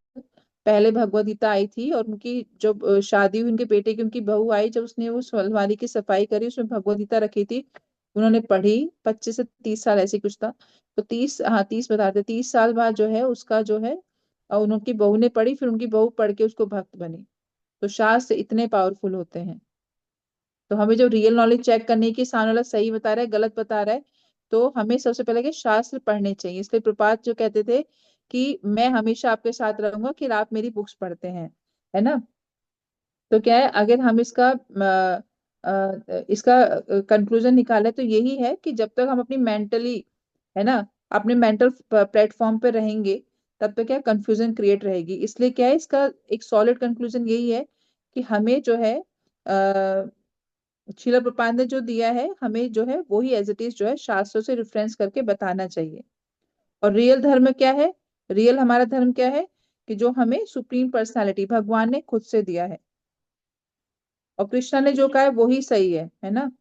पहले भगवत गीता आई थी, और उनकी जब शादी हुई उनके बेटे की, उनकी बहू आई, जब उसने उस अलमारी की सफाई करी, उसमें भगवत गीता रखी थी, उन्होंने पढ़ी, 25 से 30 साल ऐसी कुछ था, तो 30, हाँ 30 बता रहे थे, 30 साल बाद जो है उसका जो है उनकी बहू ने पढ़ी, फिर उनकी बहू पढ़ के उसको भक्त बनी। तो शास्त्र इतने पावरफुल होते हैं। तो हमें जो रियल नॉलेज चेक करनी है कि सामने वाला सही बता रहा है गलत बता रहा है, तो हमें सबसे पहले के शास्त्र पढ़ने चाहिए। इसलिए प्रपात जो कहते थे कि मैं हमेशा आपके साथ रहूंगा कि आप मेरी बुक्स पढ़ते हैं, है ना। तो क्या है, अगर हम इसका कंक्लूजन निकाले तो यही है कि जब तक हम अपनी मेंटली, है ना, अपने मेंटल प्लेटफॉर्म पे रहेंगे, तब तक क्या कंफ्यूजन क्रिएट रहेगी। इसलिए क्या है, इसका एक सॉलिड कंक्लूजन यही है कि हमें जो है शीला प्रपात ने जो दिया है हमें जो है वही एज इट इज जो है शास्त्रों से रेफरेंस करके बताना चाहिए। और रियल धर्म क्या है, रियल हमारा धर्म क्या है, कि जो हमें सुप्रीम पर्सनालिटी भगवान ने खुद से दिया है, और कृष्णा ने जो कहा है वही सही है ना,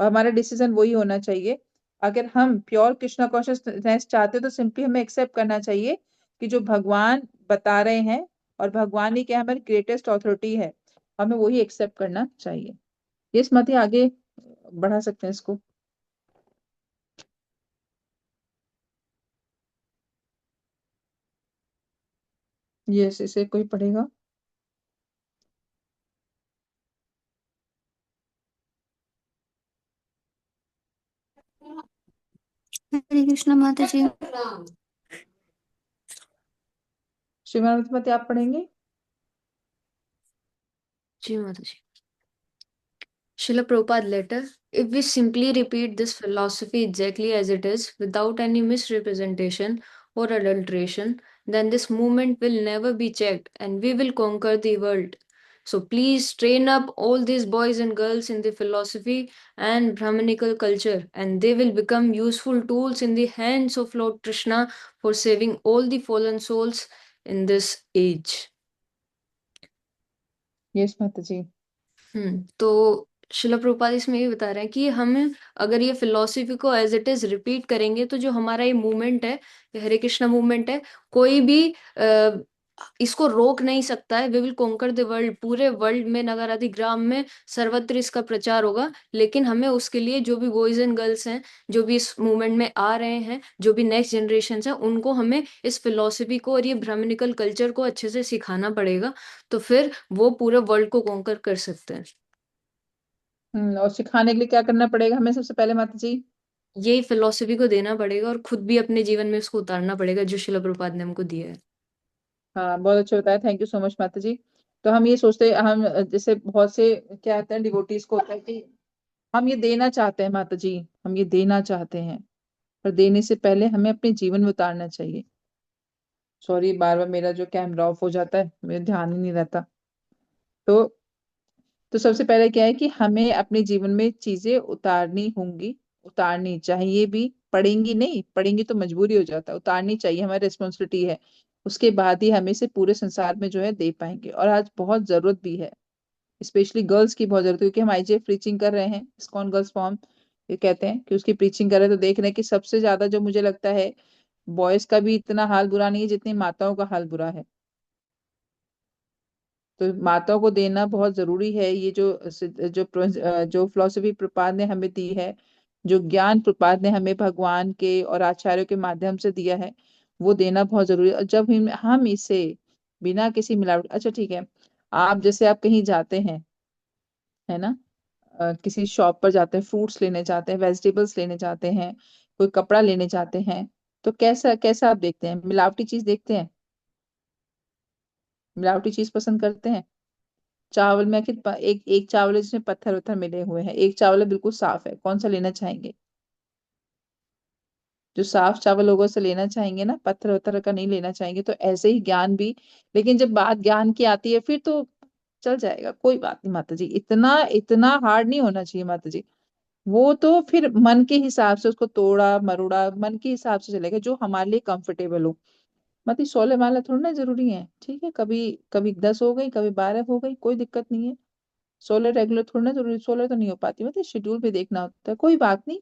और हमारा डिसीजन वही होना चाहिए। अगर हम प्योर कृष्णा कॉन्शियसनेस चाहते हैं तो सिंपली हमें एक्सेप्ट करना चाहिए कि जो भगवान बता रहे हैं, और भगवान ही क्या हमारी ग्रेटेस्ट ऑथोरिटी है, हमें वही एक्सेप्ट करना चाहिए। ये स्मृति आगे बढ़ा सकते हैं इसको। यस, इसे कोई पढ़ेगा? हरे कृष्ण माता जी। श्रीमान मती आप पढ़ेंगे? जी माता जी। Srila Prabhupada letter. If we simply repeat this philosophy exactly as it is, without any misrepresentation or adulteration, then this movement will never be checked and we will conquer the world. So please train up all these boys and girls in the philosophy and Brahmanical culture, and they will become useful tools in the hands of Lord Krishna for saving all the fallen souls in this age. Yes माता जी। तो शिला प्रभुपाद इसमें ये बता रहे हैं कि हम अगर ये फिलॉसफी को एज इट इज रिपीट करेंगे तो जो हमारा ये मूवमेंट है, ये हरे कृष्णा मूवमेंट है, कोई भी इसको रोक नहीं सकता है। We will conquer the world, पूरे वर्ल्ड में नगर आदि ग्राम में सर्वत्र इसका प्रचार होगा। लेकिन हमें उसके लिए जो भी बॉयज एंड गर्ल्स हैं, जो भी इस मूवमेंट में आ रहे हैं, जो भी नेक्स्ट जनरेशन है, उनको हमें इस फिलॉसफी को और ये ब्राह्मणिकल कल्चर को अच्छे से सिखाना पड़ेगा, तो फिर वो पूरे वर्ल्ड को कॉन्कर कर सकते हैं। और सिखाने के लिए क्या करना पड़ेगा हमें सबसे पहले माता जी? यही फिलॉसफी को देना पड़ेगा और खुद भी अपने जीवन में उसको उतारना पड़ेगा जो शिला प्रभुपाद ने हमको दिया है। हाँ, बहुत अच्छा बताया, थैंक यू सो मच माता जी। तो हम ये सोचते, हम जैसे बहुत से क्या होता है डिवोटीज को होता है कि हम ये देना चाहते हैं माता जी, हम ये देना चाहते हैं, पर देने से पहले हमें अपने जीवन में उतारना चाहिए। सॉरी, बार बार मेरा जो कैमरा ऑफ हो जाता है, मेरा ध्यान ही नहीं रहता। तो सबसे पहले क्या है कि हमें अपने जीवन में चीजें उतारनी होंगी, उतारनी चाहिए भी, पड़ेंगी नहीं, पड़ेंगी तो मजबूरी हो जाता है, उतारनी चाहिए, हमारी रिस्पॉन्सिबिलिटी है। उसके बाद ही हमें से पूरे संसार में जो है दे पाएंगे, और आज बहुत जरूरत भी है, स्पेशली गर्ल्स की बहुत जरूरत है, क्योंकि हम आईजीएफ प्रीचिंग कर रहे हैं, इस्कॉन गर्ल्स फॉर्म ये कहते हैं कि उसकी प्रीचिंग कर रहे हैं, तो देख रहे हैं कि सबसे ज्यादा जो मुझे लगता है बॉयज का भी इतना हाल बुरा नहीं है जितनी माताओं का हाल बुरा है। तो माताओं को देना बहुत जरूरी है। ये जो फिलोसफी प्रपात ने हमें दी है, जो ज्ञान प्रपात ने हमें भगवान के और आचार्यों के माध्यम से दिया है, वो देना बहुत जरूरी है। और जब हम इसे बिना किसी मिलावट, अच्छा ठीक है, आप जैसे आप कहीं जाते हैं, है ना, किसी शॉप पर जाते हैं, फ्रूट्स लेने जाते हैं, वेजिटेबल्स लेने जाते हैं, कोई कपड़ा लेने जाते हैं, तो कैसा कैसा आप देखते हैं? मिलावटी चीज देखते हैं? मिलावटी चीज पसंद करते हैं? चावल में आखिर एक एक चावल है जिसमें पत्थर वत्थर मिले हुए हैं, एक चावल है बिल्कुल साफ है, कौन सा लेना चाहेंगे? जो साफ चावल होगा उसे लेना चाहेंगे ना, पत्थर वत्थर का नहीं लेना चाहेंगे। तो ऐसे ही ज्ञान भी, लेकिन जब बात ज्ञान की आती है फिर तो चल जाएगा, कोई बात नहीं माता जी, इतना इतना हार्ड नहीं होना चाहिए माता जी। वो तो फिर मन के हिसाब से उसको तोड़ा मरोड़ा मन के हिसाब से चलेगा, जो हमारे लिए कंफर्टेबल हो। मतलब 16 माला थोड़ा ना जरूरी है, ठीक है, कभी कभी 10 हो गई, कभी 12 हो गई, कोई दिक्कत नहीं है। 16 रेगुलर थोड़ा ना जरूरी, 16 तो नहीं हो पाती, मतलब शेड्यूल भी देखना होता है, कोई बात नहीं,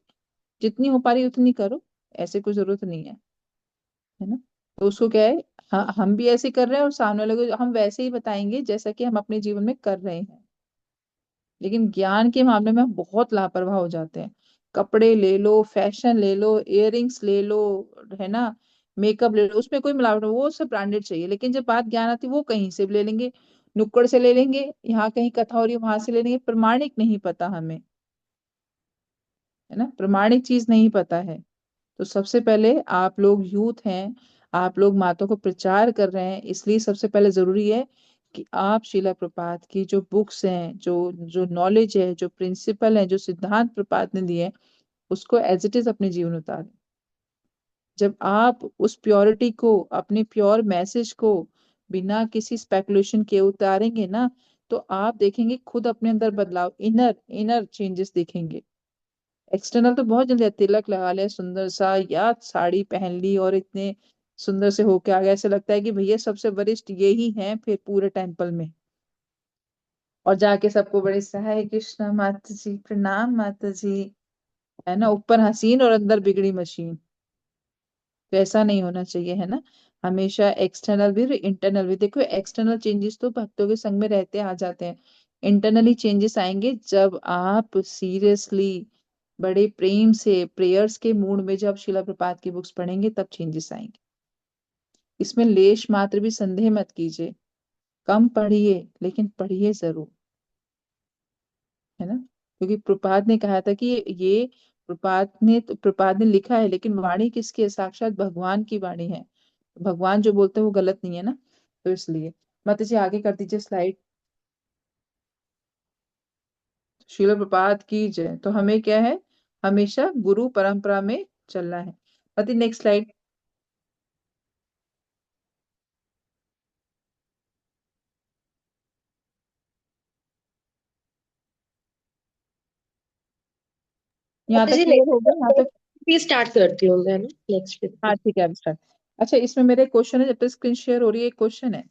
जितनी हो पा रही उतनी करो, ऐसे कोई जरूरत नहीं है, है ना। तो उसको क्या है, हाँ हम भी ऐसे कर रहे हैं और सामने वाले को हम वैसे ही बताएंगे जैसा कि हम अपने जीवन में कर रहे हैं। लेकिन ज्ञान के मामले में हम बहुत लापरवाह हो जाते हैं। कपड़े ले लो, फैशन ले लो, इयररिंग्स ले लो, है ना, मेकअप ले लो, उसमें कोई मिलावट नहीं, वो सब ब्रांडेड चाहिए। लेकिन जब बात ज्ञान आती है, वो कहीं से भी ले लेंगे, नुक्कड़ से ले लेंगे, यहाँ कहीं कथा हो रही है वहां से ले लेंगे, प्रमाणिक नहीं पता हमें, है ना, प्रमाणिक चीज नहीं पता है। तो सबसे पहले आप लोग यूथ हैं, आप लोग मातों को प्रचार कर रहे हैं, इसलिए सबसे पहले जरूरी है कि आप शीला प्रपात की जो बुक्स हैं, जो जो नॉलेज है, जो प्रिंसिपल है, जो सिद्धांत प्रपात ने दिए हैं, उसको एज इट इज अपने जीवन में उतारें। जब आप उस प्योरिटी को, अपने प्योर मैसेज को बिना किसी स्पेकुलेशन के उतारेंगे ना, तो आप देखेंगे खुद अपने अंदर बदलाव, इनर इनर चेंजेस देखेंगे। एक्सटर्नल तो बहुत जल्दी तिलक लगा लिया सुंदर सा, या साड़ी पहन ली और इतने सुंदर से होके आ गया, ऐसे लगता है कि भैया सबसे वरिष्ठ ये ही हैं फिर पूरे टेम्पल में, और जाके सबको बड़े से हरे कृष्णा माता जी, प्रणाम माता जी, है ना, ऊपर हसीन और अंदर बिगड़ी मशीन। तो ऐसा नहीं होना चाहिए, है ना। हमेशा एक्सटर्नल भी और इंटरनल भी, देखो एक्सटर्नल चेंजेस तो भक्तों के संग में रहते आ जाते हैं, इंटरनली चेंजेस आएंगे जब आप सीरियसली बड़े प्रेम से प्रेयर्स के मूड में जब शिला प्रपात की बुक्स पढ़ेंगे, तब चेंजेस आएंगे। इसमें लेश मात्र भी संदेह मत कीजिए, कम पढ़िए लेकिन पढ़िए जरूर, है ना। क्योंकि प्रपात ने कहा था कि ये प्रपात ने लिखा है, लेकिन वाणी किसकी है? साक्षात भगवान की वाणी है, भगवान जो बोलते हैं वो गलत नहीं है ना। तो इसलिए माता जी आगे कर दीजिए स्लाइड। शिला प्रपात की जय। तो हमें क्या है, हमेशा गुरु परंपरा में चलना है। माता नेक्स्ट स्लाइड। यहाँ माता तक जी क्लियर हो गया यहाँ तक? नेक्स्ट स्टार्ट करती हूँ मैं ना, नेक्स्ट हाँ ठीक है, अब स्टार्ट। अच्छा, इसमें मेरे क्वेश्चन है, जब तक स्क्रीन शेयर हो रही है, एक क्वेश्चन है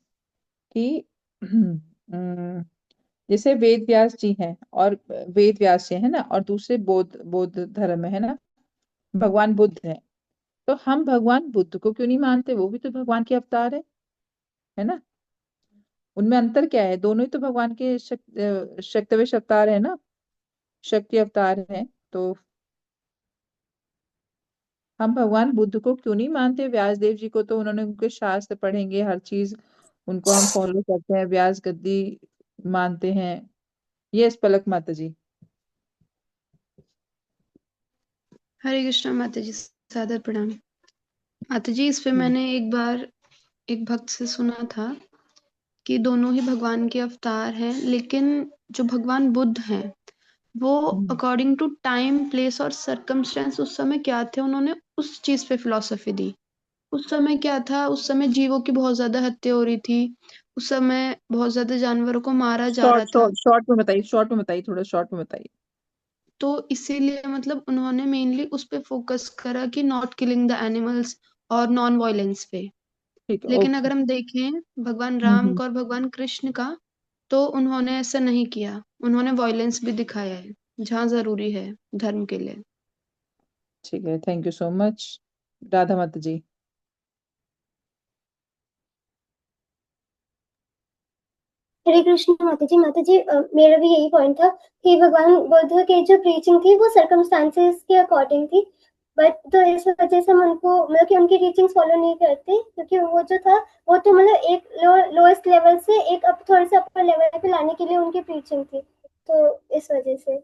कि जैसे वेद व्यास जी हैं, और वेद व्यास जी है ना, और दूसरे बौद्ध बौद्ध धर्म में है ना, भगवान बुद्ध है। तो हम भगवान बुद्ध को क्यों नहीं मानते? वो भी तो भगवान के अवतार है ना। उनमें अंतर क्या है? दोनों ही तो भगवान के शक्तिवेश अवतार है ना, शक्ति अवतार है। तो हम भगवान बुद्ध को क्यों नहीं मानते? व्यास देव जी को तो उन्होंने, उनके शास्त्र पढ़ेंगे, हर चीज उनको हम फॉलो करते हैं, व्यास गद्दी मानते हैं। यस पलक माता जी। हरे कृष्णा माता जी, सादर प्रणाम। माता जी, इस पे हम्म। मैंने एक बार एक भक्त से सुना था कि दोनों ही भगवान के अवतार हैं, लेकिन जो भगवान बुद्ध हैं वो अकॉर्डिंग टू टाइम, प्लेस और सर्कमस्टेंस उस समय क्या थे, उन्होंने उस चीज पे फिलॉसफी दी। उस समय क्या था, उस समय जीवों की बहुत ज्यादा हत्या हो रही थी, उस समय बहुत ज्यादा जानवरों को मारा जा रहा शॉर्ट था। शॉर्ट शॉर्ट में बताइए, शॉर्ट में बताइए, थोड़ा शॉर्ट में बताइए। तो इसीलिए मतलब उन्होंने मेनली उस पे फोकस करा कि नॉट किलिंग द एनिमल्स और नॉन वायलेंस पे। ठीक है, लेकिन ओके। अगर हम देखें भगवान राम का और भगवान कृष्ण का, तो उन्होंने ऐसा नहीं किया, उन्होंने वायलेंस भी दिखाया है जहाँ जरूरी है धर्म के लिए। ठीक है, thank you so much. Radha माता जी। हरे कृष्ण माता जी मेरा भी यही पॉइंट था कि भगवान बुद्ध की जो प्रीचिंग थी वो सर्कमस्टांसेस के अकॉर्डिंग थी, बट तो इस वजह से हम उनको मतलब कि उनकी टीचिंग्स फॉलो नहीं करते, क्योंकि वो जो था वो तो मतलब एक लोएस्ट लेवल से एक अप थोड़े से अपर लेवल पे लाने के लिए उनकी प्रीचिंग थी, तो इस वजह से।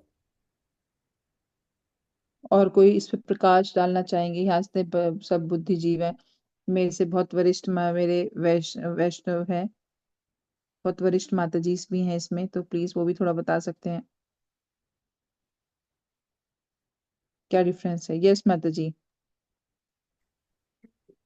और कोई इस पे प्रकाश डालना चाहेंगे? यहाँ से सब बुद्धिजीव हैं, मेरे से बहुत वरिष्ठ मेरे वैष्णव हैं, बहुत वरिष्ठ माता जी भी हैं इसमें, तो प्लीज वो भी थोड़ा बता सकते हैं क्या डिफरेंस है। यस माता जी।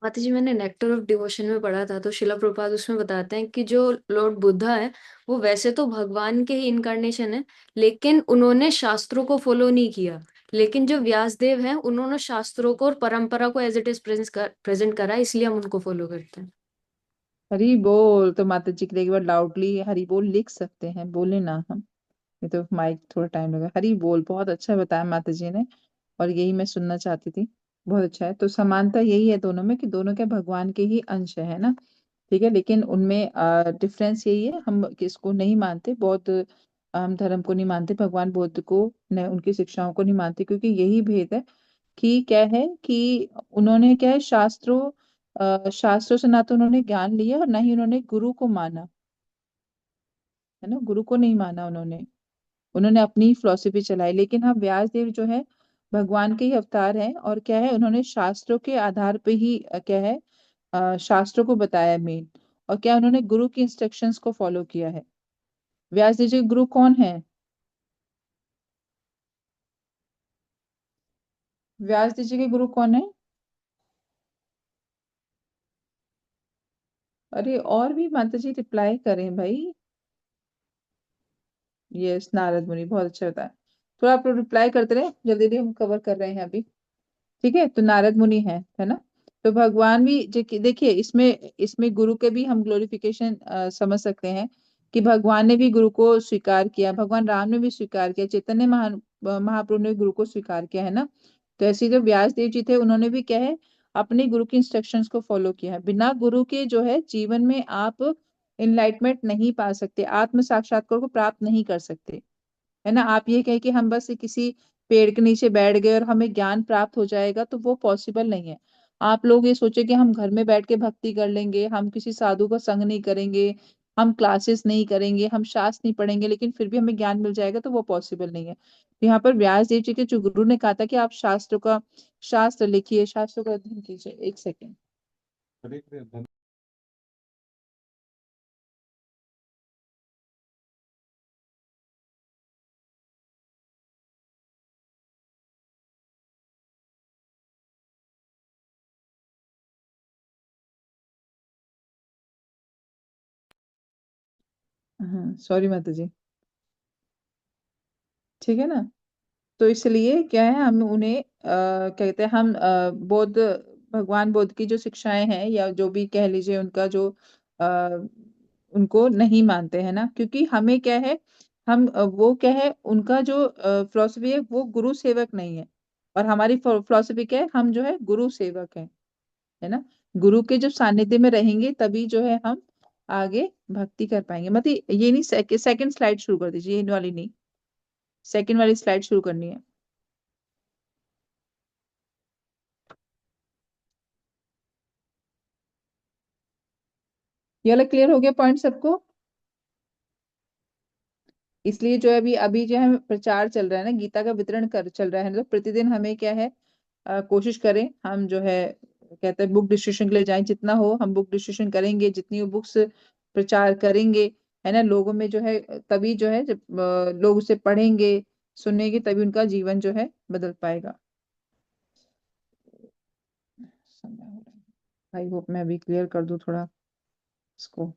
माता जी, मैंने नेक्टर ऑफ डिवोशन में पढ़ा था, तो शिला प्रभुपाद उसमें बताते हैं कि जो लॉर्ड बुद्धा है वो वैसे तो भगवान के ही इनकारनेशन है, लेकिन उन्होंने शास्त्रों को फॉलो नहीं किया। लेकिन जो व्यासदेव हैं उन्होंने शास्त्रों को और परंपरा को एज इट इज प्रेजेंट करा, इसलिए हम उनको फॉलो करते हैं। हरी बोल। तो माता जी के लिए एक बार लाउडली हरी बोल लिख सकते हैं, बोले ना हम, ये तो माइक थोड़ा टाइम लगा। हरी बोल, बहुत अच्छा बताया माता जी ने, और यही मैं सुनना चाहती थी। बहुत अच्छा है। तो समानता यही है दोनों में कि दोनों क्या भगवान के ही अंश है ना। ठीक है, लेकिन उनमें डिफरेंस यही है, हम किसको नहीं मानते, बौद्ध हम धर्म को नहीं मानते, भगवान बुद्ध को उनकी शिक्षाओं को नहीं मानते, क्योंकि यही भेद है कि क्या है कि उन्होंने क्या है, शास्त्रों से ना तो उन्होंने ज्ञान लिया और ना ही उन्होंने गुरु को माना, है ना, गुरु को नहीं माना उन्होंने, उन्होंने अपनी फिलॉसफी चलाई। लेकिन हम व्यास देव जो है भगवान के ही अवतार हैं, और क्या है, उन्होंने शास्त्रों के आधार पे ही क्या है, शास्त्रों को बताया मेन, और क्या उन्होंने गुरु की इंस्ट्रक्शंस को फॉलो किया है। व्यास देव जी के गुरु कौन है? व्यास देव जी के गुरु कौन है? अरे और भी माता जी रिप्लाई करें भाई। यस, नारद मुनि, बहुत अच्छा होता है। थोड़ा आप लोग रिप्लाई करते रहे, जल्दी जल्दी हम कवर कर रहे हैं अभी। ठीक है, तो नारद मुनि है ना। तो भगवान भी देखिए, इसमें इसमें गुरु के भी हम ग्लोरिफिकेशन समझ सकते हैं कि भगवान ने भी गुरु को स्वीकार किया, भगवान राम ने भी स्वीकार किया, चैतन्य महाप्रभु ने भी गुरु को स्वीकार किया, है ना। तो ऐसे जो व्यास देव जी थे उन्होंने भी क्या है, अपने गुरु की इंस्ट्रक्शंस को फॉलो किया है। बिना गुरु के जो है जीवन में आप इनलाइटमेंट नहीं पा सकते, आत्म साक्षात्कार को प्राप्त नहीं कर सकते, है ना। आप ये कहें कि हम बस किसी पेड़ के नीचे बैठ गए और हमें ज्ञान प्राप्त हो जाएगा, तो वो पॉसिबल नहीं है। आप लोग ये सोचे कि हम घर में बैठ के भक्ति कर लेंगे, हम किसी साधु का संग नहीं करेंगे, हम क्लासेस नहीं करेंगे, हम शास्त्र नहीं पढ़ेंगे, लेकिन फिर भी हमें ज्ञान मिल जाएगा, तो वो पॉसिबल नहीं है। तो यहाँ पर व्यास देव जी के जो गुरु ने कहा था कि आप शास्त्र लिखिए, शास्त्रों का अध्ययन कीजिए। एक सेकेंड। हाँ, सॉरी माता जी। ठीक है ना। तो इसलिए क्या है, हम उन्हें क्या कहते हैं, हम भगवान बुद्ध की जो शिक्षाएं हैं, या जो भी कह लीजिए उनका जो उनको नहीं मानते हैं ना, क्योंकि हमें क्या है, हम वो क्या है, उनका जो फिलोसफी है वो गुरु सेवक नहीं है, और हमारी फिलोसफी क्या है, हम जो है गुरु सेवक है ना। गुरु के जब सानिध्य में रहेंगे तभी जो है हम आगे भक्ति कर पाएंगे। मतलब ये नहीं, सेकंड स्लाइड शुरू कर दीजिए, ये वाली नहीं, सेकंड वाली स्लाइड शुरू करनी है। ये वाला क्लियर हो गया पॉइंट सबको? इसलिए जो है अभी अभी जो है प्रचार चल रहा है ना, गीता का वितरण कर चल रहा है, तो प्रतिदिन हमें क्या है, कोशिश करें हम जो है कहते हैं बुक डिस्ट्रीब्यूशन के लिए जाएं, जितना हो हम बुक डिस्ट्रीब्यूशन करेंगे, जितनी वो बुक्स प्रचार करेंगे, है ना, लोगों में जो है, तभी जो है जब लोग उसे पढ़ेंगे, सुनेंगे, तभी उनका जीवन जो है बदल पाएगा। समय हो रहा है, आई होप मैं अभी क्लियर कर दूं थोड़ा इसको।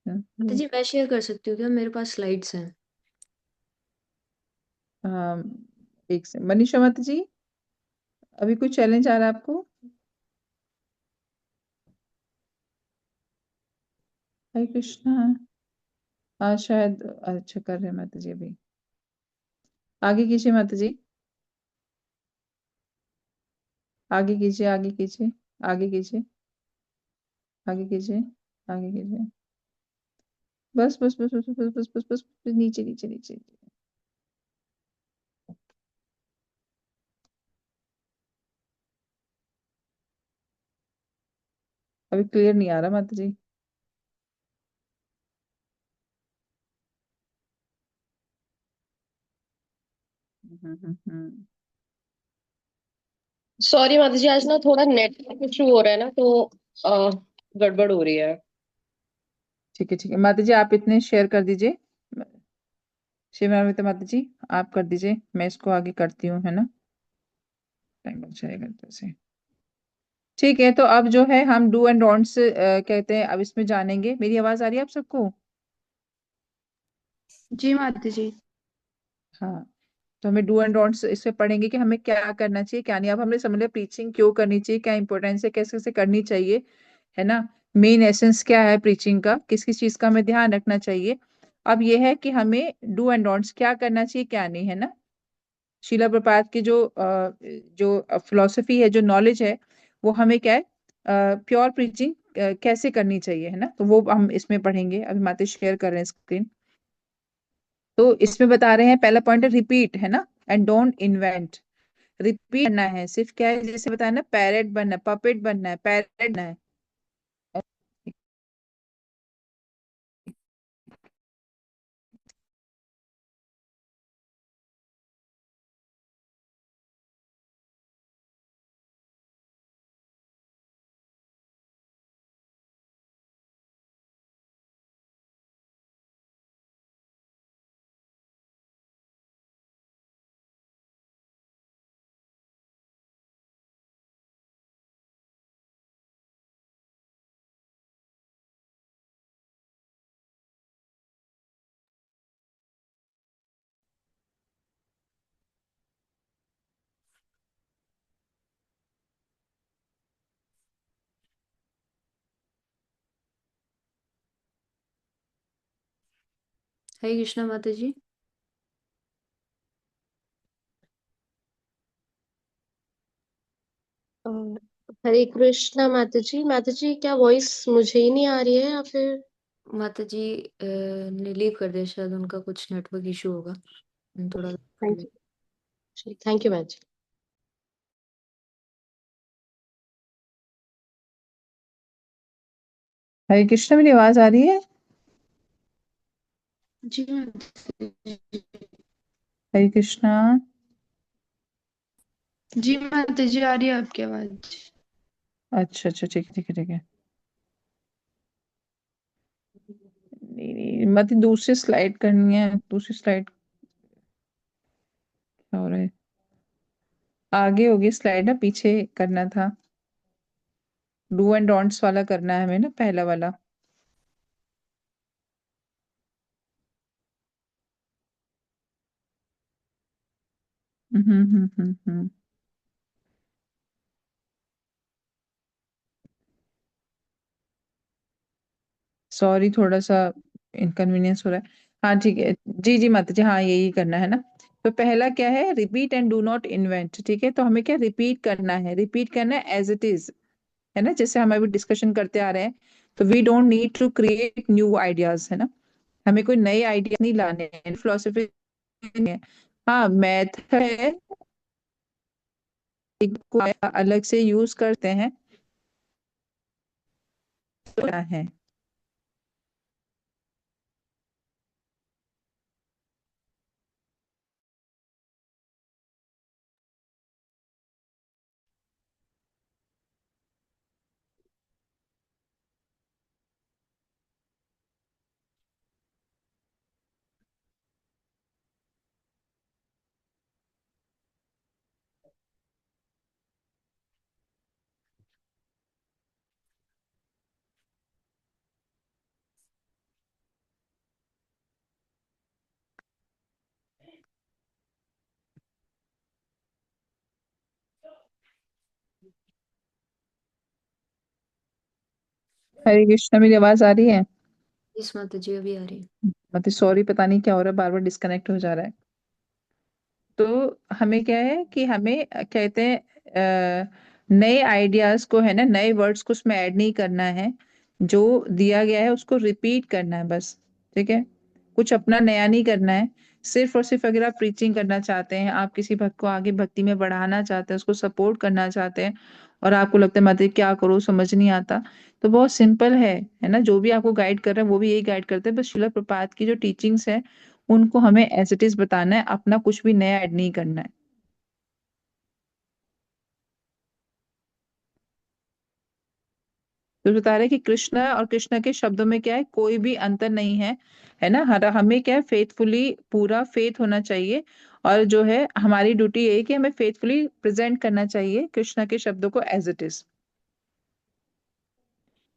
माता जी मैं शेयर कर सकती हूँ क्या? मेरे पास स्लाइड्स हैं। एक से मनीषा माता जी, अभी कोई चैलेंज आ रहा है आपको? हरे कृष्णा। हाँ शायद, अच्छा कर रहे हैं माता जी अभी। आगे कीजिए माता जी, आगे कीजिए, आगे कीजिए, आगे कीजिए, आगे कीजिए, आगे कीजिए। बस बस बस बस बस बस बस बस, बस नीचे नीचे नीचे। अभी क्लियर नहीं आ रहा माता जी। हम्म। सॉरी माता जी, आज ना थोड़ा नेट इशू हो रहा है ना, तो गड़बड़ हो रही है। ठीक है ठीक है माता जी, आप इतने शेयर कर दीजिए। शिवरामिता माता जी आप कर दीजिए, मैं इसको आगे करती हूँ, है ना, टाइम बच जाएगा तो से। ठीक है, तो अब जो है हम डू एंड डोंट्स कहते हैं, अब इसमें जानेंगे। मेरी आवाज आ रही है आप सबको? जी माता जी। हाँ, तो हमें डू एंड डोंट्स इसमें पढ़ेंगे कि हमें क्या करना चाहिए, क्या नहीं। अब हमने समझ लिया प्रीचिंग क्यों करनी चाहिए, क्या इंपॉर्टेंस है, कैसे कैसे करनी चाहिए, है ना, मेन एसेंस क्या है प्रीचिंग का, किस किस चीज का हमें ध्यान रखना चाहिए। अब ये है कि हमें डू एंड डोंट्स क्या करना चाहिए, क्या नहीं, है ना। शीला प्रपात की जो फिलोसफी है, जो नॉलेज है, वो हमें क्या है, प्योर प्रीचिंग कैसे करनी चाहिए, है ना, तो वो हम इसमें पढ़ेंगे। अभी माते शेयर कर रहे हैं स्क्रीन। तो इसमें बता रहे हैं, पहला पॉइंट है रिपीट, है ना, एंड डोंट इन्वेंट। रिपीट करना है, सिर्फ क्या है, जैसे बताया ना, पैरेट बनना है, पपेट बनना है, पैरेट बनना है। हरे कृष्णा माता जी। अ, हरे कृष्णा माता जी। माता जी क्या वॉइस मुझे ही नहीं आ रही है या फिर? माता जी ने लीव कर दिया, शायद उनका कुछ नेटवर्क इशू होगा। थोड़ा कर थैंक ले। यू, थैंक यू माता जी। हरे कृष्ण, मेरी आवाज आ रही है? जी माता जी। हरे कृष्णा। जी माता जी आ रही है आपकी आवाज। अच्छा अच्छा, ठीक है ठीक है ठीक है। नहीं नहीं मत, दूसरी स्लाइड करनी है, दूसरी स्लाइड क्या हो रहा है, आगे होगी स्लाइड ना, पीछे करना था। डू एंड डोंट्स वाला करना है हमें ना, पहला वाला। हम्म। सॉरी, थोड़ा सा इनकन्वीनियंस हो रहा है। हाँ ठीक है, जी जी माता जी, हाँ यही करना है ना। तो पहला क्या है, repeat and do not invent. ठीक है, तो हमें क्या रिपीट करना है, रिपीट करना है एज इट इज, है ना, जैसे हम अभी डिस्कशन करते आ रहे हैं। तो we don't need to create new ideas, है ना। हमें कोई नए आइडिया नहीं लाने हैं, फिलोसफी नहीं है। हाँ, मैथ है, को अलग से यूज करते हैं, तो क्या है। हरे कृष्णा, मेरी आवाज आ रही है? इस माता जी अभी आ रही है। मतलब सॉरी, पता नहीं क्या हो रहा है, बार बार डिस्कनेक्ट हो जा रहा है। तो हमें क्या है कि हमें कहते हैं नए आइडियाज को, है ना, नए वर्ड्स को उसमें ऐड नहीं करना है। जो दिया गया है उसको रिपीट करना है बस। ठीक है, कुछ अपना नया नहीं करना है। सिर्फ और सिर्फ अगर आप प्रीचिंग करना चाहते हैं, आप किसी भक्त को आगे भक्ति में बढ़ाना चाहते हैं, उसको सपोर्ट करना चाहते हैं, और आपको लगता है माता जी क्या करूँ, समझ नहीं आता, तो बहुत सिंपल है ना। जो भी आपको गाइड कर रहे हैं वो भी यही गाइड करते हैं, बस शिला प्रपात की जो टीचिंग्स है उनको हमें एज इट इज बताना है, अपना कुछ भी नया ऐड नहीं करना है। तो बता रहे हैं कि कृष्ण और कृष्ण के शब्दों में क्या है, कोई भी अंतर नहीं है ना। हर हमें क्या है, फेथफुली पूरा फेथ होना चाहिए, और जो है हमारी ड्यूटी यही कि हमें फेथफुली प्रेजेंट करना चाहिए कृष्ण के शब्दों को एज इट इज,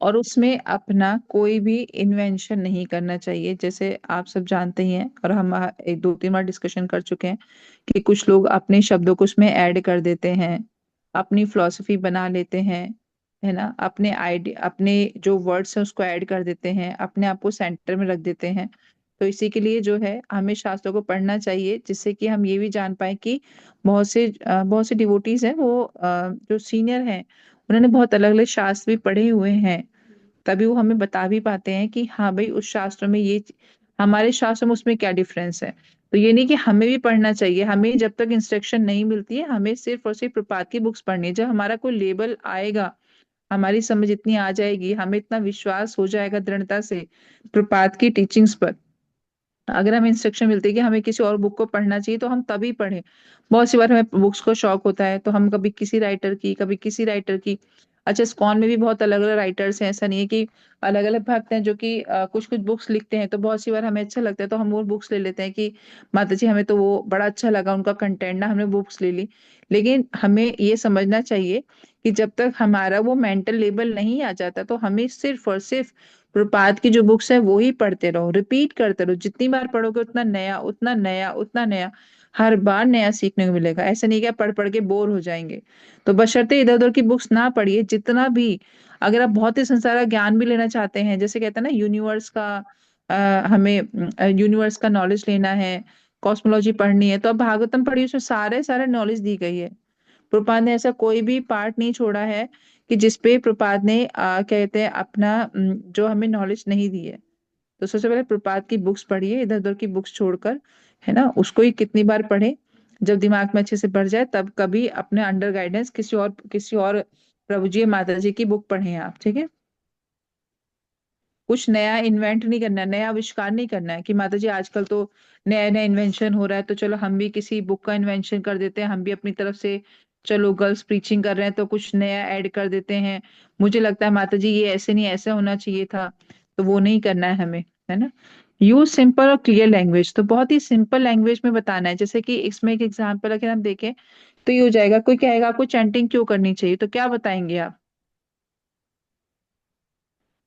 और उसमें अपना कोई भी इन्वेंशन नहीं करना चाहिए। जैसे आप सब जानते ही हैं, और हम एक दो तीन बार डिस्कशन कर चुके हैं कि कुछ लोग अपने शब्दों को उसमें ऐड कर देते हैं, अपनी फिलॉसफी बना लेते हैं, है ना, अपने आइडिया, अपने जो वर्ड्स हैं उसको ऐड कर देते हैं, अपने आप को सेंटर में रख देते हैं। तो इसी के लिए जो है हमें शास्त्रों को पढ़ना चाहिए, जिससे कि हम ये भी जान पाए कि बहुत से डिवोटीज हैं, वो जो सीनियर हैं, उन्होंने बहुत अलग अलग शास्त्र भी पढ़े हुए हैं, तभी वो हमें बता भी पाते हैं कि हाँ भाई, उस शास्त्र में हमारे शास्त्र में उसमें क्या डिफरेंस है। तो ये नहीं कि हमें भी पढ़ना चाहिए, हमें जब तक इंस्ट्रक्शन नहीं मिलती है हमें सिर्फ और सिर्फ प्रपात की बुक्स पढ़नी है। जब हमारा कोई लेवल आएगा, हमारी समझ इतनी आ जाएगी, हमें इतना विश्वास हो जाएगा दृढ़ता से प्रपात की टीचिंग्स पर, अगर हमें इंस्ट्रक्शन मिलती है कि हमें किसी और बुक को पढ़ना चाहिए तो हम तभी पढ़ें। बहुत सी बार हमें बुक्स को शौक होता है तो हम कभी किसी राइटर की, कभी किसी राइटर की। अच्छा, इस्कॉन में भी बहुत अलग अलग राइटर्स हैं, ऐसा नहीं है कि अलग अलग भक्त हैं जो कि कुछ कुछ बुक्स लिखते हैं, तो बहुत सी बार हमें अच्छा लगता है तो हम वो बुक्स ले लेते हैं कि माता जी हमें तो वो बड़ा अच्छा लगा उनका कंटेंट ना, हमने बुक्स ले ली। लेकिन हमें ये समझना चाहिए कि जब तक हमारा वो मेंटल लेवल नहीं आ जाता तो हमें सिर्फ और सिर्फ प्रपात की जो बुक्स है वो ही पढ़ते रहो, रिपीट करते रहो। जितनी बार पढ़ोगे उतना नया, उतना नया, उतना नया, हर बार नया सीखने को मिलेगा। ऐसा नहीं कि आप पढ़ पढ़ के बोर हो जाएंगे। तो बशर्ते इधर उधर की बुक्स ना पढ़िए, जितना भी, अगर आप बहुत ही संसार का ज्ञान भी लेना चाहते हैं, जैसे कहते हैं ना यूनिवर्स का, हमें यूनिवर्स का नॉलेज लेना है, कॉस्मोलॉजी पढ़नी है, तो आप भागवतम पढ़िए, उसमें सारे सारे नॉलेज दी गई है। प्रभुपाद ने ऐसा कोई भी पार्ट नहीं छोड़ा है कि जिसपे प्रभुपाद ने कहते हैं अपना जो हमें नॉलेज नहीं दी है। तो सबसे पहले प्रभुपाद की बुक्स पढ़िए, इधर उधर की बुक्स छोड़कर, है ना, उसको ही कितनी बार पढ़े, जब दिमाग में अच्छे से भर जाए तब कभी अपने अंडर गाइडेंस किसी और प्रभु जी या माता जी की बुक पढ़ें आप। ठीक है, कुछ नया इन्वेंट नहीं करना है, नया आविष्कार नहीं करना है कि माता जी आजकल तो नया नया इन्वेंशन हो रहा है तो चलो हम भी किसी बुक का इन्वेंशन कर देते हैं, हम भी अपनी तरफ से, चलो गर्ल्स प्रीचिंग कर रहे हैं तो कुछ नया ऐड कर देते हैं, मुझे लगता है माता जी ये ऐसे नहीं, ऐसा होना चाहिए था। तो वो नहीं करना है हमें, है ना। यूज सिंपल और क्लियर लैंग्वेज, तो बहुत ही सिंपल लैंग्वेज में बताना है। जैसे कि इसमें एक एग्जाम्पल अगर हम देखें तो ये हो जाएगा, कोई कहेगा आपको चैंटिंग क्यों करनी चाहिए, तो क्या बताएंगे आप?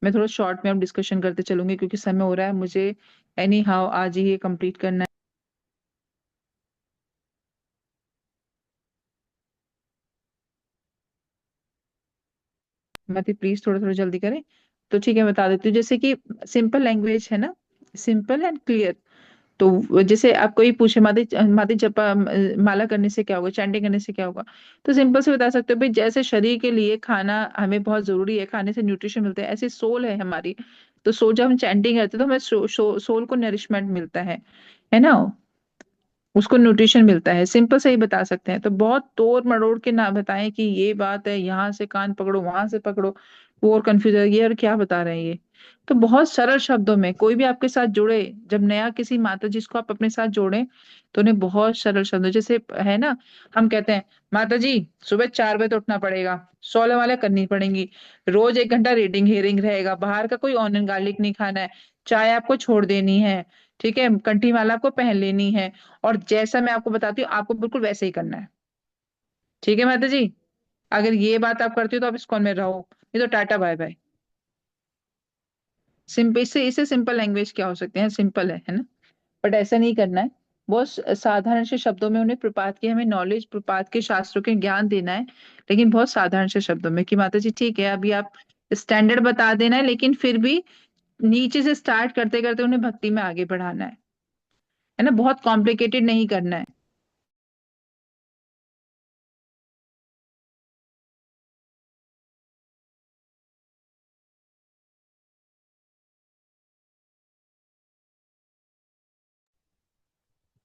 मैं थोड़ा शॉर्ट में अब डिस्कशन करते चलूंगी क्योंकि समय हो रहा है मुझे, एनी हाउ आज ही ये कंप्लीट करना है। मत प्लीज थोड़ा थोड़ा जल्दी करें। तो ठीक है, मैं बता देती हूँ। जैसे कि सिंपल लैंग्वेज है ना, सिंपल एंड क्लियर। तो जैसे आप कोई पूछे माते माते जपा माला करने से क्या होगा, चैंटिंग करने से क्या होगा, तो सिंपल से बता सकते हो भाई, जैसे शरीर के लिए खाना हमें बहुत जरूरी है, खाने से न्यूट्रिशन मिलता है, ऐसे सोल है हमारी, तो सोल जब हम चैंटिंग करते हैं तो हमें सोल को नरिशमेंट मिलता है ना, उसको न्यूट्रिशन मिलता है। सिंपल से ही बता सकते हैं, तो बहुत तोड़ मरोड़ के ना बताएं कि ये बात है, यहाँ से कान पकड़ो वहां से पकड़ो, वो और कंफ्यूज है ये और क्या बता रहे हैं ये। तो बहुत सरल शब्दों में कोई भी आपके साथ जुड़े, जब नया किसी माता जी को आप अपने साथ जोड़ें तो उन्हें बहुत सरल शब्दों, जैसे है ना, हम कहते हैं माता जी सुबह 4 बजे तो उठना पड़ेगा, 16 वाले करनी पड़ेंगी, रोज 1 घंटा रीडिंग हेयरिंग रहेगा, बाहर का कोई ऑनियन गार्लिक नहीं खाना है, चाय आपको छोड़ देनी है, ठीक है, कंठी माला आपको पहन लेनी है, और जैसा मैं आपको बताती हूँ आपको बिल्कुल वैसे ही करना है। ठीक है माता जी, अगर ये बात आप करती हो तो आप इस कॉल में रहो, नहीं तो टाटा बाय बाय। सिंपल, इससे सिंपल लैंग्वेज क्या हो सकते हैं, सिंपल है ना, बट ऐसा नहीं करना है। बहुत साधारण से शब्दों में उन्हें प्रपात की हमें नॉलेज, प्रपात के शास्त्रों के ज्ञान देना है, लेकिन बहुत साधारण से शब्दों में कि माता जी ठीक है अभी आप स्टैंडर्ड बता देना है, लेकिन फिर भी नीचे से स्टार्ट करते करते उन्हें भक्ति में आगे बढ़ाना है ना, बहुत कॉम्प्लिकेटेड नहीं करना है।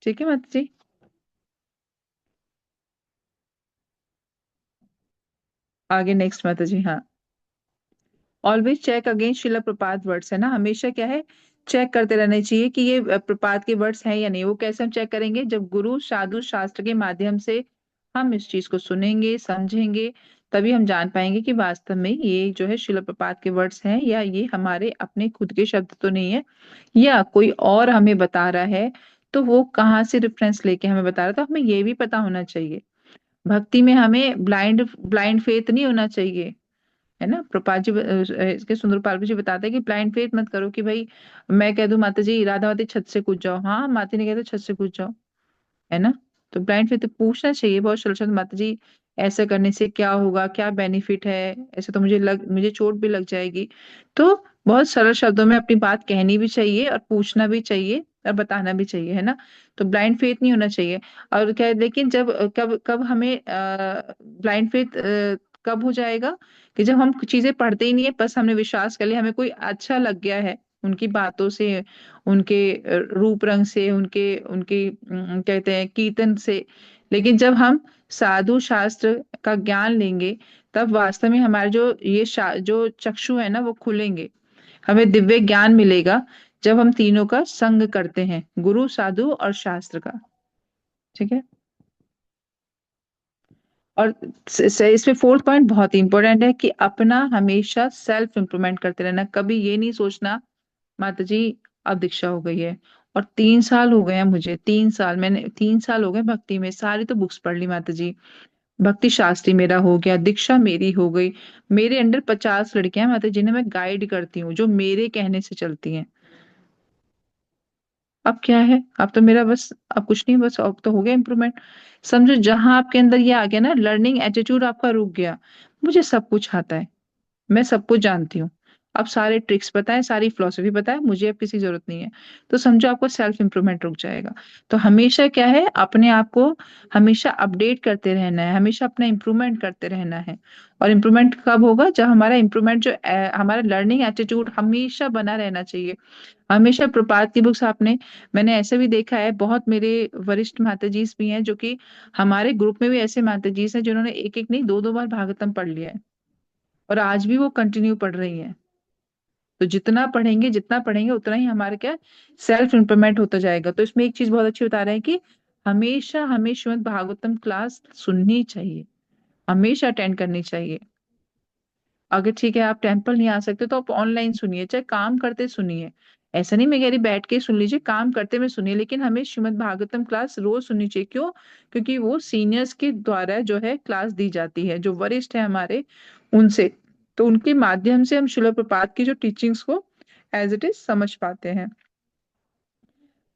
ठीक है माता जी। आगे नेक्स्ट माता जी, हाँ, ऑलवेज चेक अगेंस्ट शिला प्रपात वर्ड्स, है ना, हमेशा क्या है, चेक करते रहना चाहिए कि ये प्रपात के वर्ड्स हैं या नहीं। वो कैसे हम चेक करेंगे, जब गुरु साधु शास्त्र के माध्यम से हम इस चीज को सुनेंगे समझेंगे, तभी हम जान पाएंगे कि वास्तव में ये जो है शिला प्रपात के वर्ड्स हैं या ये हमारे अपने खुद के शब्द तो नहीं है, या कोई और हमें बता रहा है, तो वो कहाँ से रेफरेंस लेके हमें बता रहा है, तो हमें ये भी पता होना चाहिए। भक्ति में हमें ब्लाइंड ब्लाइंड फेथ नहीं होना चाहिए, है ना। प्रपात जी इसके सुंदर पाल जी बताते हैं कि ब्लाइंड फेथ मत करो कि भाई मैं कह दूं माता जी राधावती छत से कूद जाओ, हाँ माता ने कहते छत से कूद जाओ, है ना। तो ब्लाइंड फेथ पूछना चाहिए बहुत सरल, माता जी ऐसा करने से क्या होगा, क्या बेनिफिट है, ऐसे तो मुझे चोट भी लग जाएगी। तो बहुत सरल शब्दों में अपनी बात कहनी भी चाहिए और पूछना भी चाहिए और बताना भी चाहिए, है ना। तो ब्लाइंड फेथ नहीं होना चाहिए। और क्या है, लेकिन जब कब कब हमें ब्लाइंड फेथ कब हो जाएगा, कि जब हम चीजें पढ़ते ही नहीं है, बस हमने विश्वास कर लिया, हमें कोई अच्छा लग गया है उनकी बातों से, उनके रूप रंग से, उनके उनके कहते हैं कीर्तन से, लेकिन जब हम साधु शास्त्र का ज्ञान लेंगे तब वास्तव में हमारे जो जो चक्षु है ना वो खुलेंगे, हमें दिव्य ज्ञान मिलेगा जब हम तीनों का संग करते हैं, गुरु साधु और शास्त्र का। ठीक है। और इसमें फोर्थ पॉइंट बहुत ही इंपॉर्टेंट है कि अपना हमेशा सेल्फ इंप्रूवमेंट करते रहना, कभी ये नहीं सोचना माता जी अब दीक्षा हो गई है और 3 साल हो गए हैं मुझे, 3 साल, मैंने 3 साल हो गए भक्ति में, सारी तो बुक्स पढ़ ली माता जी, भक्ति शास्त्री मेरा हो गया, दीक्षा मेरी हो गई, मेरे अंडर 50 लड़कियां हैं माता जी, जिन्हें मैं गाइड करती हूँ जो मेरे कहने से चलती हैं। अब क्या है, अब तो मेरा बस, अब कुछ नहीं, बस अब तो हो गया इम्प्रूवमेंट। समझो जहां आपके अंदर ये आ गया ना, लर्निंग एटीट्यूड आपका रुक गया, मुझे सब कुछ आता है, मैं सब कुछ जानती हूँ, अब सारे ट्रिक्स पता है, सारी फिलोसफी पता है, मुझे अब किसी की जरूरत नहीं है, तो समझो आपको सेल्फ इंप्रूवमेंट रुक जाएगा। तो हमेशा क्या है, अपने आप को हमेशा अपडेट करते रहना है, हमेशा अपना इम्प्रूवमेंट करते रहना है। और इम्प्रूवमेंट कब होगा, जब हमारा इम्प्रूवमेंट जो हमारा लर्निंग एटीट्यूड हमेशा बना रहना चाहिए। हमेशा प्रपात की बुक्स आपने, मैंने ऐसे भी देखा है, बहुत मेरे वरिष्ठ माताजी भी हैं जो कि हमारे ग्रुप में भी ऐसे माताजी हैं जिन्होंने एक एक नहीं 2 2 बार भागवतम पढ़ लिया है और आज भी वो कंटिन्यू पढ़ रही हैं। तो जितना पढ़ेंगे उतना ही हमारा क्या, सेल्फ इंप्रूवमेंट होता जाएगा। तो इसमें एक चीज बहुत अच्छी बता रहे हैं कि हमेशा हमें श्रीमद् भागवतम क्लास सुननी चाहिए, हमेशा अटेंड करनी चाहिए। अगर ठीक है आप टेम्पल नहीं आ सकते तो आप ऑनलाइन सुनिए, चाहे काम करते सुनिए, ऐसा नहीं मैं कह रही बैठ के सुन लीजिए, काम करते में सुनिए, लेकिन हमें श्रीमद् भागवतम क्लास रोज सुननी चाहिए। क्यों? क्योंकि वो सीनियर्स के द्वारा जो है क्लास दी जाती है, जो वरिष्ठ है हमारे उनसे, तो उनके माध्यम से हम शिला प्रपात की जो टीचिंग्स को एज इट इज समझ पाते हैं।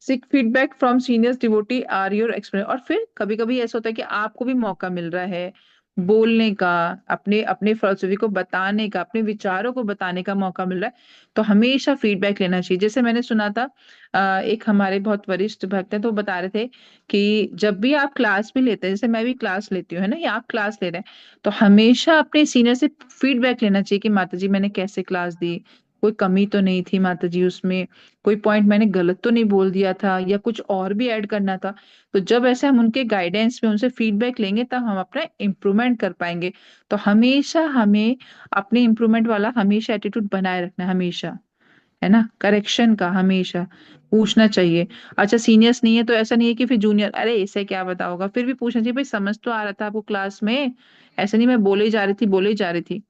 Seek feedback from seniors devotee or your experience. और फिर कभी कभी ऐसा होता है कि आपको भी मौका मिल रहा है बोलने का, अपने अपने फिलोसफी को बताने का, अपने विचारों को बताने का मौका मिल रहा है, तो हमेशा फीडबैक लेना चाहिए। जैसे मैंने सुना था एक हमारे बहुत वरिष्ठ भक्त हैं, तो वो बता रहे थे कि जब भी आप क्लास भी लेते हैं, जैसे मैं भी क्लास लेती हूँ, है ना, या आप क्लास ले रहे हैं, तो हमेशा अपने सीनियर से फीडबैक लेना चाहिए कि माता जी मैंने कैसे क्लास दी, कोई कमी तो नहीं थी माता जी उसमें, कोई पॉइंट मैंने गलत तो नहीं बोल दिया था या कुछ और भी ऐड करना था। तो जब ऐसे हम उनके गाइडेंस में उनसे फीडबैक लेंगे तब हम अपना इम्प्रूवमेंट कर पाएंगे। तो हमेशा हमें अपने इम्प्रूवमेंट वाला हमेशा एटीट्यूड बनाए रखना है, हमेशा, है ना, करेक्शन का हमेशा पूछना चाहिए। अच्छा सीनियर्स नहीं है तो ऐसा नहीं है कि फिर जूनियर अरे इसे क्या पता होगा, फिर भी पूछना चाहिए भाई समझ तो आ रहा था आपको क्लास में, ऐसा नहीं मैं बोले ही जा रही थी बोले ही जा रही थी।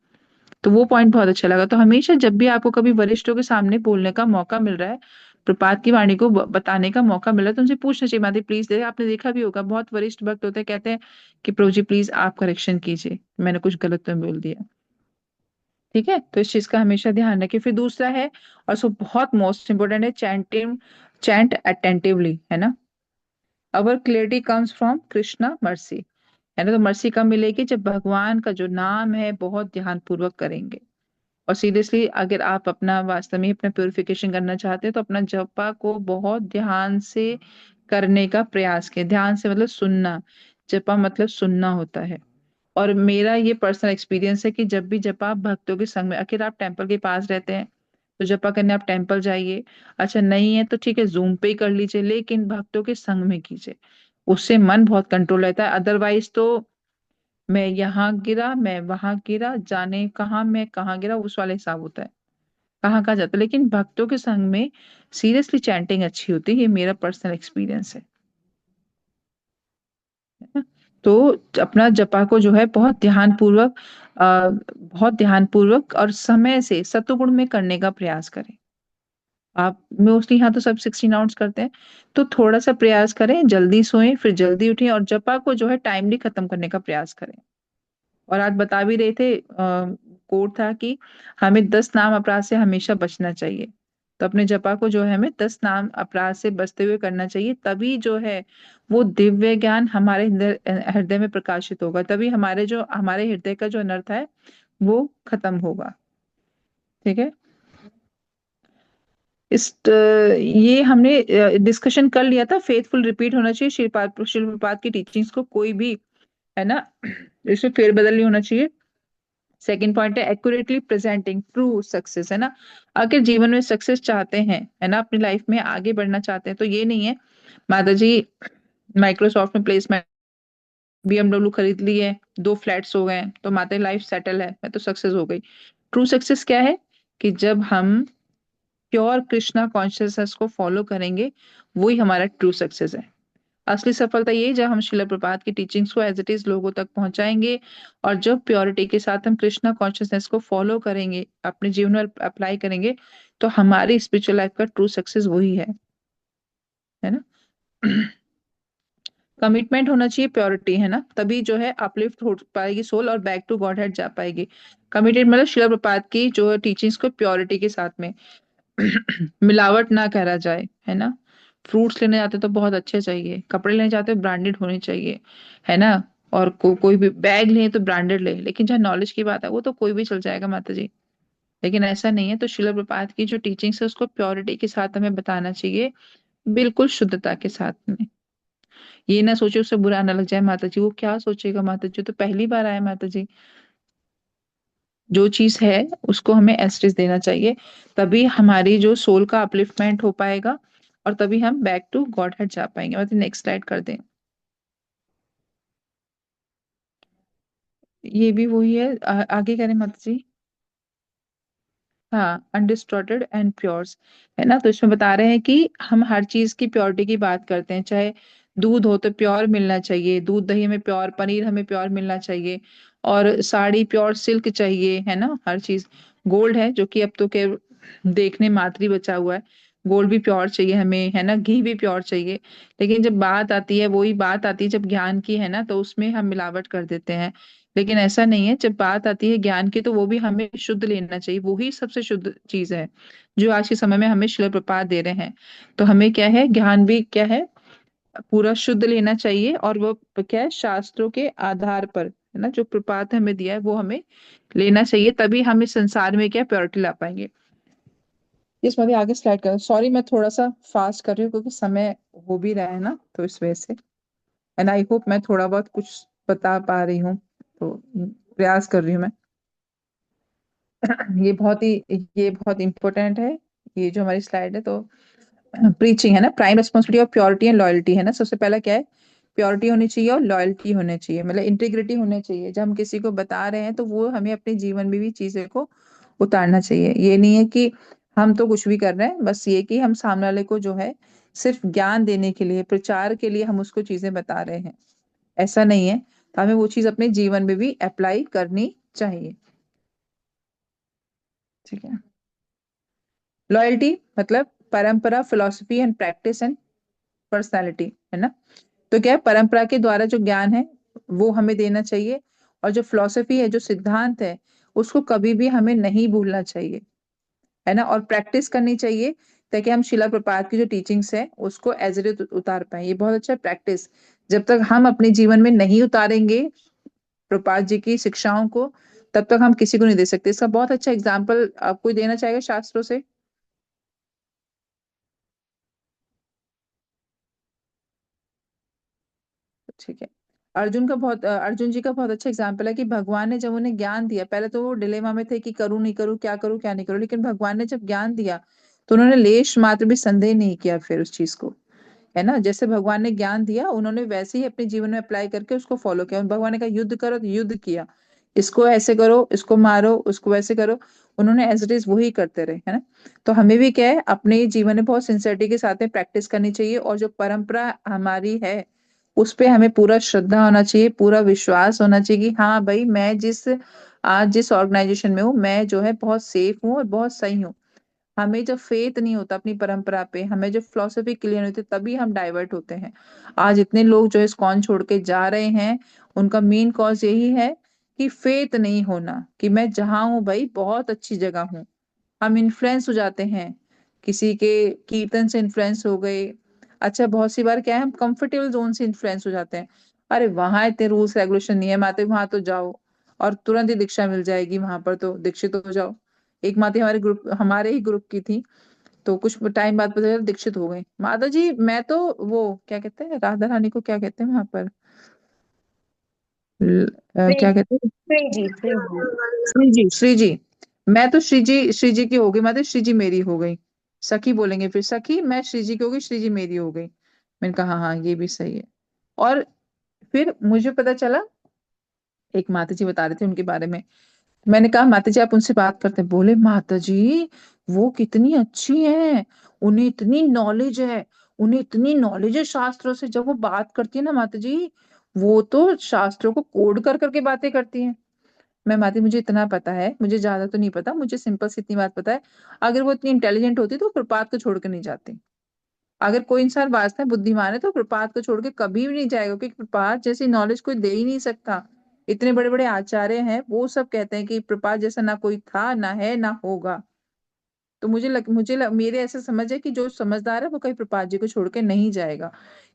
तो वो पॉइंट बहुत अच्छा लगा। तो हमेशा जब भी आपको कभी वरिष्ठों के सामने बोलने का मौका मिल रहा है, प्रपात की वाणी को बताने का मौका मिल रहा है, तो उनसे पूछना चाहिए माता प्लीज दे, आपने देखा भी होगा बहुत वरिष्ठ भक्त होते हैं कहते हैं कि प्रभु जी प्लीज आप करेक्शन कीजिए, मैंने कुछ गलत तो नहीं बोल दिया। ठीक है, तो इस चीज का हमेशा ध्यान रखिए। फिर दूसरा है और सो बहुत मोस्ट इंपोर्टेंट है, चैंट अटेंटिवली, है ना। Our clarity comes from Krishna mercy, है ना। तो मर्सी कब मिलेगी, जब भगवान का जो नाम है बहुत ध्यान पूर्वक करेंगे। और सीरियसली अगर आप अपना वास्तव में अपना प्योरिफिकेशन करना चाहते हैं तो अपना जपा को बहुत ध्यान से करने का प्रयास करें। ध्यान से मतलब सुनना, जपा मतलब सुनना होता है। और मेरा ये पर्सनल एक्सपीरियंस है कि जब भी जब आप भक्तों के संग में, आखिर आप टेम्पल के पास रहते हैं तो जपा करने आप टेम्पल जाइए, अच्छा नहीं है तो ठीक है जूम पे ही कर लीजिए, लेकिन भक्तों के संग में कीजिए, उससे मन बहुत कंट्रोल रहता है। अदरवाइज तो मैं यहाँ गिरा मैं वहां गिरा, जाने कहाँ मैं कहाँ गिरा, उस वाला हिसाब होता है, कहाँ कहाँ जाता है। लेकिन भक्तों के संग में सीरियसली चैंटिंग अच्छी होती है, ये मेरा पर्सनल एक्सपीरियंस है ना? तो अपना जपा को जो है बहुत ध्यान पूर्वक बहुत ध्यान पूर्वक और समय से सत्वगुण में करने का प्रयास करें। आप मोस्टली यहाँ तो सब 16 आवर्स करते हैं, तो थोड़ा सा प्रयास करें, जल्दी सोएं फिर जल्दी उठें और जपा को जो है टाइमली खत्म करने का प्रयास करें। और आज बता भी रहे थे कोड था कि हमें 10 नाम अपराध से हमेशा बचना चाहिए। तो अपने जपा को जो है हमें 10 नाम अपराध से बचते हुए करना चाहिए, तभी जो है वो दिव्य ज्ञान हमारे हृदय में प्रकाशित होगा, तभी हमारे हृदय का जो अनर्थ है वो खत्म होगा। ठीक है, ये हमने डिस्कशन कर लिया था, फेथफुल रिपीट होना चाहिए श्री प्रपात की टीचिंग्स को, कोई भी, है ना, इसमें फेरबदल नहीं होना चाहिए। सेकंड पॉइंट है एक्यूरेटली प्रेजेंटिंग ट्रू सक्सेस, है ना। अगर जीवन में सक्सेस चाहते हैं, है ना, अपनी लाइफ में आगे बढ़ना चाहते हैं, तो ये नहीं है माता जी माइक्रोसॉफ्ट में प्लेसमेंट, BMW खरीद ली है, 2 फ्लैट्स हो गए तो माता लाइफ सेटल है, मैं तो सक्सेस हो गई। ट्रू सक्सेस क्या है कि जब हम प्योर कृष्णा कॉन्शियसनेस को फॉलो करेंगे, वही हमारा ट्रू सक्सेस है। असली सफलता ये जब हम शिला प्रपात की टीचिंग्स को एज इट इज लोगों तक पहुंचाएंगे, और जब प्योरिटी के साथ हम कृष्णा कॉन्शियसनेस को फॉलो करेंगे, अपने जीवन में अप्लाई करेंगे, तो हमारी स्पिरिचुअल लाइफ का ट्रू सक्सेस वही है ना। कमिटमेंट होना चाहिए, प्योरिटी, है ना, तभी जो है अपलिफ्ट हो पाएगी सोल और बैक टू गॉड हेड जा पाएगी। कमिटेड मतलब शिला प्रपात की जो टीचिंग्स को प्योरिटी के साथ में मिलावट ना करा जाए, है ना। फ्रूट्स लेने जाते तो बहुत अच्छे चाहिए, कपड़े लेने जाते तो ब्रांडेड होने चाहिए, है ना। और कोई भी बैग ले तो ब्रांडेड ले, लेकिन जहाँ नॉलेज की बात है वो तो कोई भी चल जाएगा माता जी, लेकिन ऐसा नहीं है। तो शिला प्रपात की जो टीचिंग्स है उसको प्योरिटी के साथ हमें बताना चाहिए, बिल्कुल शुद्धता के साथ में। ये ना सोचे उससे बुरा ना लग जाए माता जी, वो क्या सोचेगा माता जी, तो पहली बार आया माता जी। जो चीज है उसको हमें एस्टिस देना चाहिए, तभी हमारी जो सोल का अपलिफ्टमेंट हो पाएगा और तभी हम बैक टू गॉड हेड जा पाएंगे। मतलब नेक्स्ट स्लाइड कर दें, ये भी वही है, आगे करें माता जी। हाँ, अनडिस्टॉर्टेड एंड प्योर्स, है ना। तो इसमें बता रहे हैं कि हम हर चीज की प्योरिटी की बात करते हैं, चाहे दूध हो तो प्योर मिलना चाहिए, दूध दही में प्योर, पनीर हमें प्योर मिलना चाहिए, और साड़ी प्योर सिल्क चाहिए, है ना। हर चीज गोल्ड है जो कि अब तो के देखने मात्र ही बचा हुआ है, गोल्ड भी प्योर चाहिए हमें, है ना, घी भी प्योर चाहिए। लेकिन जब बात आती है, वही बात आती है जब ज्ञान की, है ना, तो उसमें हम मिलावट कर देते हैं। लेकिन ऐसा नहीं है, जब बात आती है ज्ञान की तो वो भी हमें शुद्ध लेना चाहिए, वही सबसे शुद्ध चीज है जो आज के समय में हमें शिला प्रपात दे रहे हैं। तो हमें क्या है, ज्ञान भी क्या है, पूरा शुद्ध लेना चाहिए, और वो क्या है, शास्त्रों के आधार पर, है ना, जो प्रपात हमें दिया है वो हमें लेना चाहिए, तभी हम इस संसार में क्या प्योरिटी ला पाएंगे। इस बार आगे स्लाइड करो, सॉरी मैं थोड़ा सा फास्ट कर रही हूँ क्योंकि समय हो भी रहा है ना, तो इस वजह से, एंड आई होप मैं थोड़ा बहुत कुछ बता पा रही हूँ, तो प्रयास कर रही हूँ मैं। ये बहुत इंपॉर्टेंट है, ये जो हमारी स्लाइड है। तो प्रीचिंग है ना, prime responsibility of purity and loyalty है ना। सबसे पहला क्या है, प्योरिटी होनी चाहिए और लॉयल्टी होनी चाहिए, मतलब इंटीग्रिटी होनी चाहिए। जब हम किसी को बता रहे हैं तो वो हमें अपने जीवन में भी चीजें को उतारना चाहिए। ये नहीं है कि हम तो कुछ भी कर रहे हैं, बस ये कि हम सामने वाले को जो है सिर्फ ज्ञान देने के लिए, प्रचार के लिए हम उसको चीजें बता रहे हैं, ऐसा नहीं है। तो हमें वो चीज अपने जीवन में भी अप्लाई करनी चाहिए। ठीक है। लॉयल्टी मतलब परंपरा, philosophy and practice and personality है ना। तो क्या है, परंपरा के द्वारा जो ज्ञान है वो हमें देना चाहिए, और जो फिलोसफी है, जो सिद्धांत है, उसको कभी भी हमें नहीं भूलना चाहिए, है ना। और प्रैक्टिस करनी चाहिए, ताकि हम शिला प्रपात की जो टीचिंग्स है उसको एज इट उतार पाए। ये बहुत अच्छा प्रैक्टिस। जब तक हम अपने जीवन में नहीं उतारेंगे प्रपात जी की शिक्षाओं को, तब तक हम किसी को नहीं दे सकते। इसका बहुत अच्छा एग्जाम्पल आप कोई देना चाहेगा शास्त्रों से? ठीक है। अर्जुन जी का बहुत अच्छा एग्जाम्पल है कि भगवान ने जब उन्हें ज्ञान दिया, पहले तो वो डिलेमा में थे कि करूं नहीं करूं, क्या करूं क्या नहीं करूं, लेकिन भगवान ने जब ज्ञान दिया तो उन्होंने लेश मात्र भी संदेह नहीं किया फिर उस चीज को, है ना। जैसे भगवान ने ज्ञान दिया, उन्होंने वैसे ही अपने जीवन में अप्लाई करके उसको फॉलो किया। भगवान ने कहा युद्ध करो तो युद्ध किया, इसको ऐसे करो, इसको मारो, उसको वैसे करो, उन्होंने एज इट इज वही करते रहे, है ना। तो हमें भी क्या है, अपने जीवन में बहुत सिंसियरिटी के साथ में प्रैक्टिस करनी चाहिए, और जो परंपरा हमारी है उस पे हमें पूरा श्रद्धा होना चाहिए, पूरा विश्वास होना चाहिए कि हाँ भाई, मैं आज जिस ऑर्गेनाइजेशन में हूँ, मैं जो है बहुत सेफ हूँ और बहुत सही हूँ। हमें जब फेथ नहीं होता अपनी परंपरा पे, हमें जब फिलोसफी क्लियर नहीं होती, तभी हम डाइवर्ट होते हैं। आज इतने लोग जो इस्कॉन छोड़ के जा रहे हैं, उनका मेन कॉज यही है कि फेथ नहीं होना, कि मैं जहाँ हूँ भाई बहुत अच्छी जगह हूँ। हम इन्फ्लुएंस हो जाते हैं, किसी के कीर्तन से इन्फ्लुएंस हो गए। अच्छा, बहुत सी बार क्या है, हम कंफर्टेबल जोन से इन्फ्लुएंस हो जाते हैं। अरे वहां इतने रूल्स रेगुलेशन नहीं है, माते वहां तो जाओ और तुरंत ही दीक्षा मिल जाएगी, वहां पर तो दीक्षित हो जाओ। एक माते हमारे ही ग्रुप की थी, तो कुछ टाइम बाद पता चला दीक्षित हो गई। माता जी मैं तो वो क्या कहते हैं, राधा रानी को क्या कहते हैं वहां पर, क्या कहते हैं, श्री जी, श्री जी। मैं तो श्री जी की हो गई, मतलब श्री जी मेरी हो गई। सखी बोलेंगे फिर, सखी मैं श्री जी की हो गई, श्री जी मेरी हो गई। मैंने कहा हाँ हाँ, ये भी सही है। और फिर मुझे पता चला, एक माता जी बता रहे थे उनके बारे में। मैंने कहा माता जी आप उनसे बात करते हैं? बोले माता जी वो कितनी अच्छी हैं, उन्हें इतनी नॉलेज है, उन्हें इतनी नॉलेज है शास्त्रों से। जब वो बात करती है ना माता जी, वो तो शास्त्रों को कोड कर करके बातें करती हैं। मैं माती, मुझे इतना पता है, मुझे ज्यादा तो नहीं पता, मुझे सिंपल सी इतनी बात पता है, अगर वो इतनी इंटेलिजेंट होती तो वो प्रपात को छोड़ के नहीं जाती। अगर कोई इंसान वास्तव में बुद्धिमान है तो प्रपात को छोड़ के कभी भी नहीं जाएगा, क्योंकि प्रपात जैसी नॉलेज कोई दे ही नहीं सकता। इतने बड़े बड़े आचार्य हैं, वो सब कहते हैं कि प्रपात जैसा ना कोई था, ना है, ना होगा। तो मेरे ऐसे समझ है कि जो समझदार है वो कहीं प्रपात जी को छोड़ के नहीं जाएगा।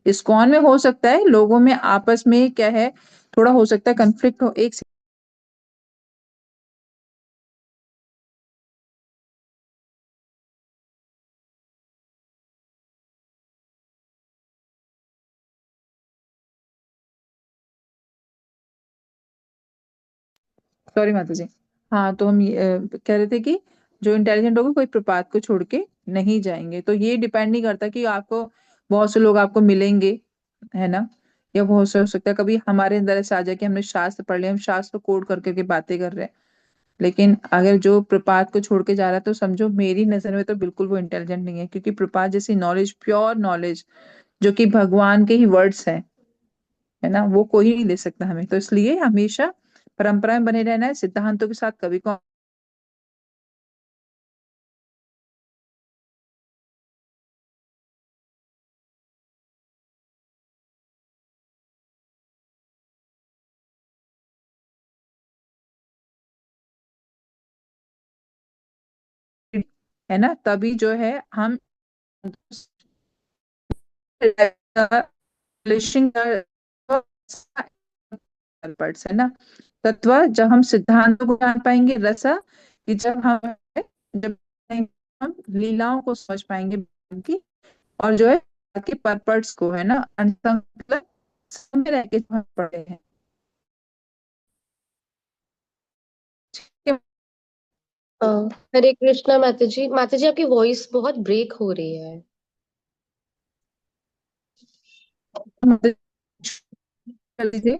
इस्कॉन में हो सकता है लोगों में आपस में क्या है, थोड़ा हो सकता है कंफ्लिक्ट हो। एक सॉरी माता जी। हाँ, तो हम कह रहे थे कि जो इंटेलिजेंट होगा कोई प्रपात को छोड़ के नहीं जाएंगे। तो ये डिपेंड नहीं करता कि आपको बहुत से लोग आपको मिलेंगे, है ना। या बहुत से हो सकता है कभी हमारे अंदर ऐसा आ जाए कि हमने शास्त्र पढ़ लिया, हम शास्त्र कोड कर करके बातें कर रहे हैं। लेकिन अगर जो प्रपात को छोड़ के जा रहा है, तो समझो मेरी नजर में तो बिल्कुल वो इंटेलिजेंट नहीं है, क्योंकि प्रपात जैसी नॉलेज, प्योर नॉलेज, जो कि भगवान के ही वर्ड्स हैं, है ना, वो कोई नहीं दे सकता हमें। तो इसलिए हमेशा परंपरा में बने रहना है, सिद्धांतों के साथ कभी है ना, तभी जो है हम वर्ड्स है ना। तत्व जब हम सिद्धांतों को जान पाएंगे, रसा कि जब हम लीलाओं को समझ पाएंगे की, और जो है के पर्पस को, है ना, मतलब समय रह के जो हम पढ़े हैं। ठीक है। अ, हरे कृष्णा माता जी। माता जी आपकी वॉइस बहुत ब्रेक हो रही है। कर लीजिए।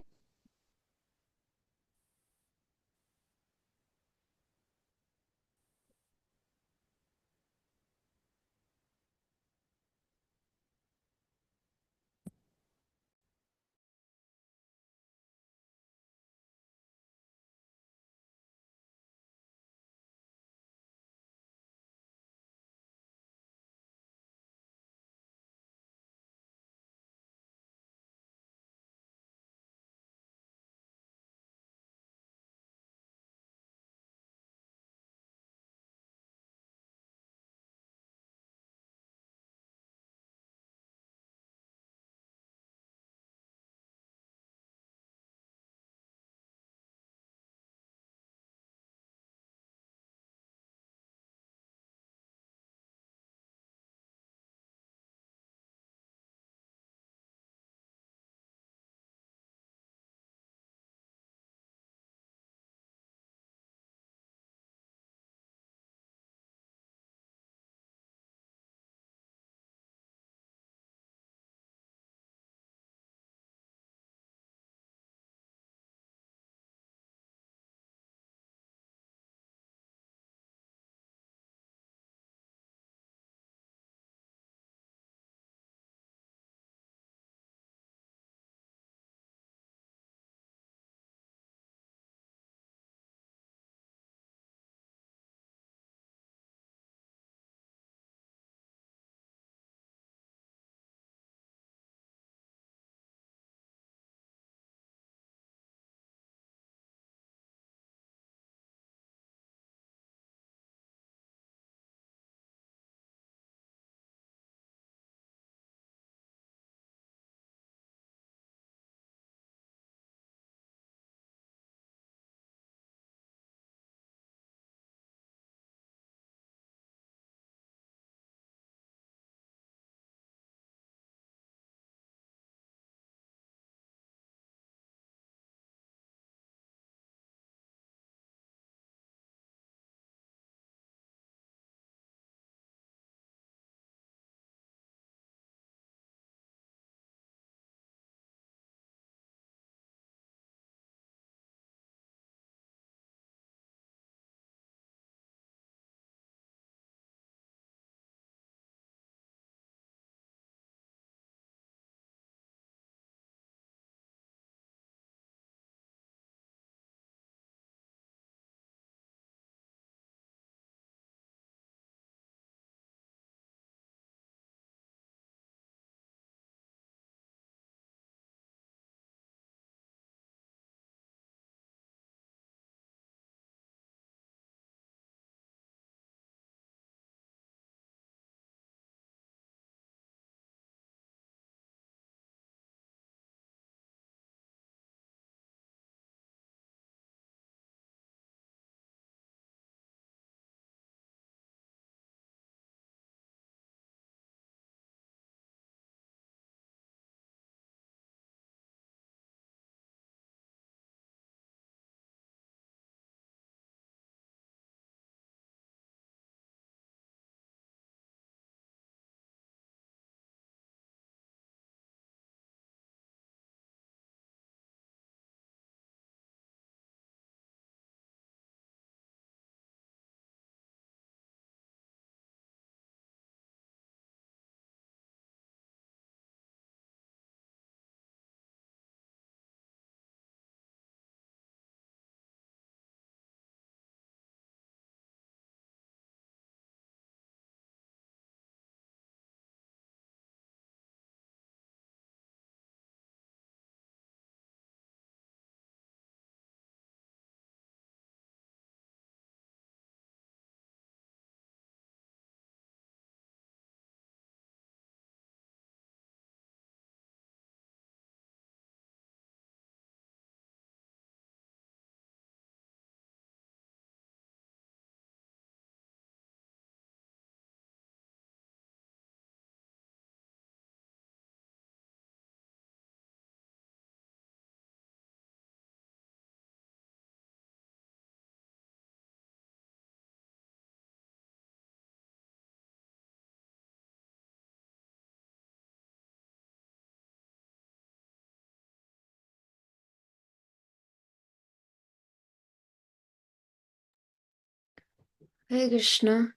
हरे कृष्णा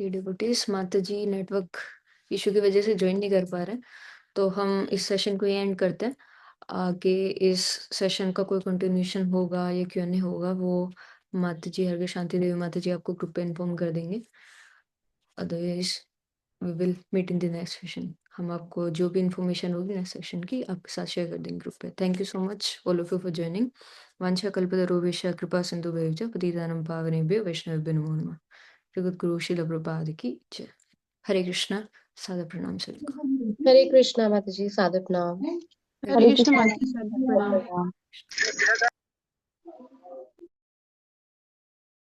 डिवोटीज। माता जी नेटवर्क इशू की वजह से ज्वाइन नहीं कर पा रहे हैं, तो हम इस सेशन को एंड करते हैं। आगे इस सेशन का कोई कंटिन्यूशन होगा या Q&A होगा, वो माता जी हरगे शांति देवी माता जी आपको ग्रुप पे इन्फॉर्म कर देंगे। Otherwise we will meet in the next session. हम आपको जो भी इन्फॉर्मेशन होगी नेक्स्ट सेशन की आपके साथ शेयर कर देंगे ग्रुप पे। Thank you so much all of you for joining. वांछा कल्पतरुभ्यश्च कृपा सिन्धुभ्यश्च पतितानां पावनेभ्यो वैष्णवेभ्यो नमो नमः। जगद्गुरु श्रील प्रभुपाद की जय। हरे कृष्णा। सादर प्रणाम सभी को। हरे कृष्णा माता जी, सादर प्रणाम। हरे कृष्ण माता जी, सादर प्रणाम।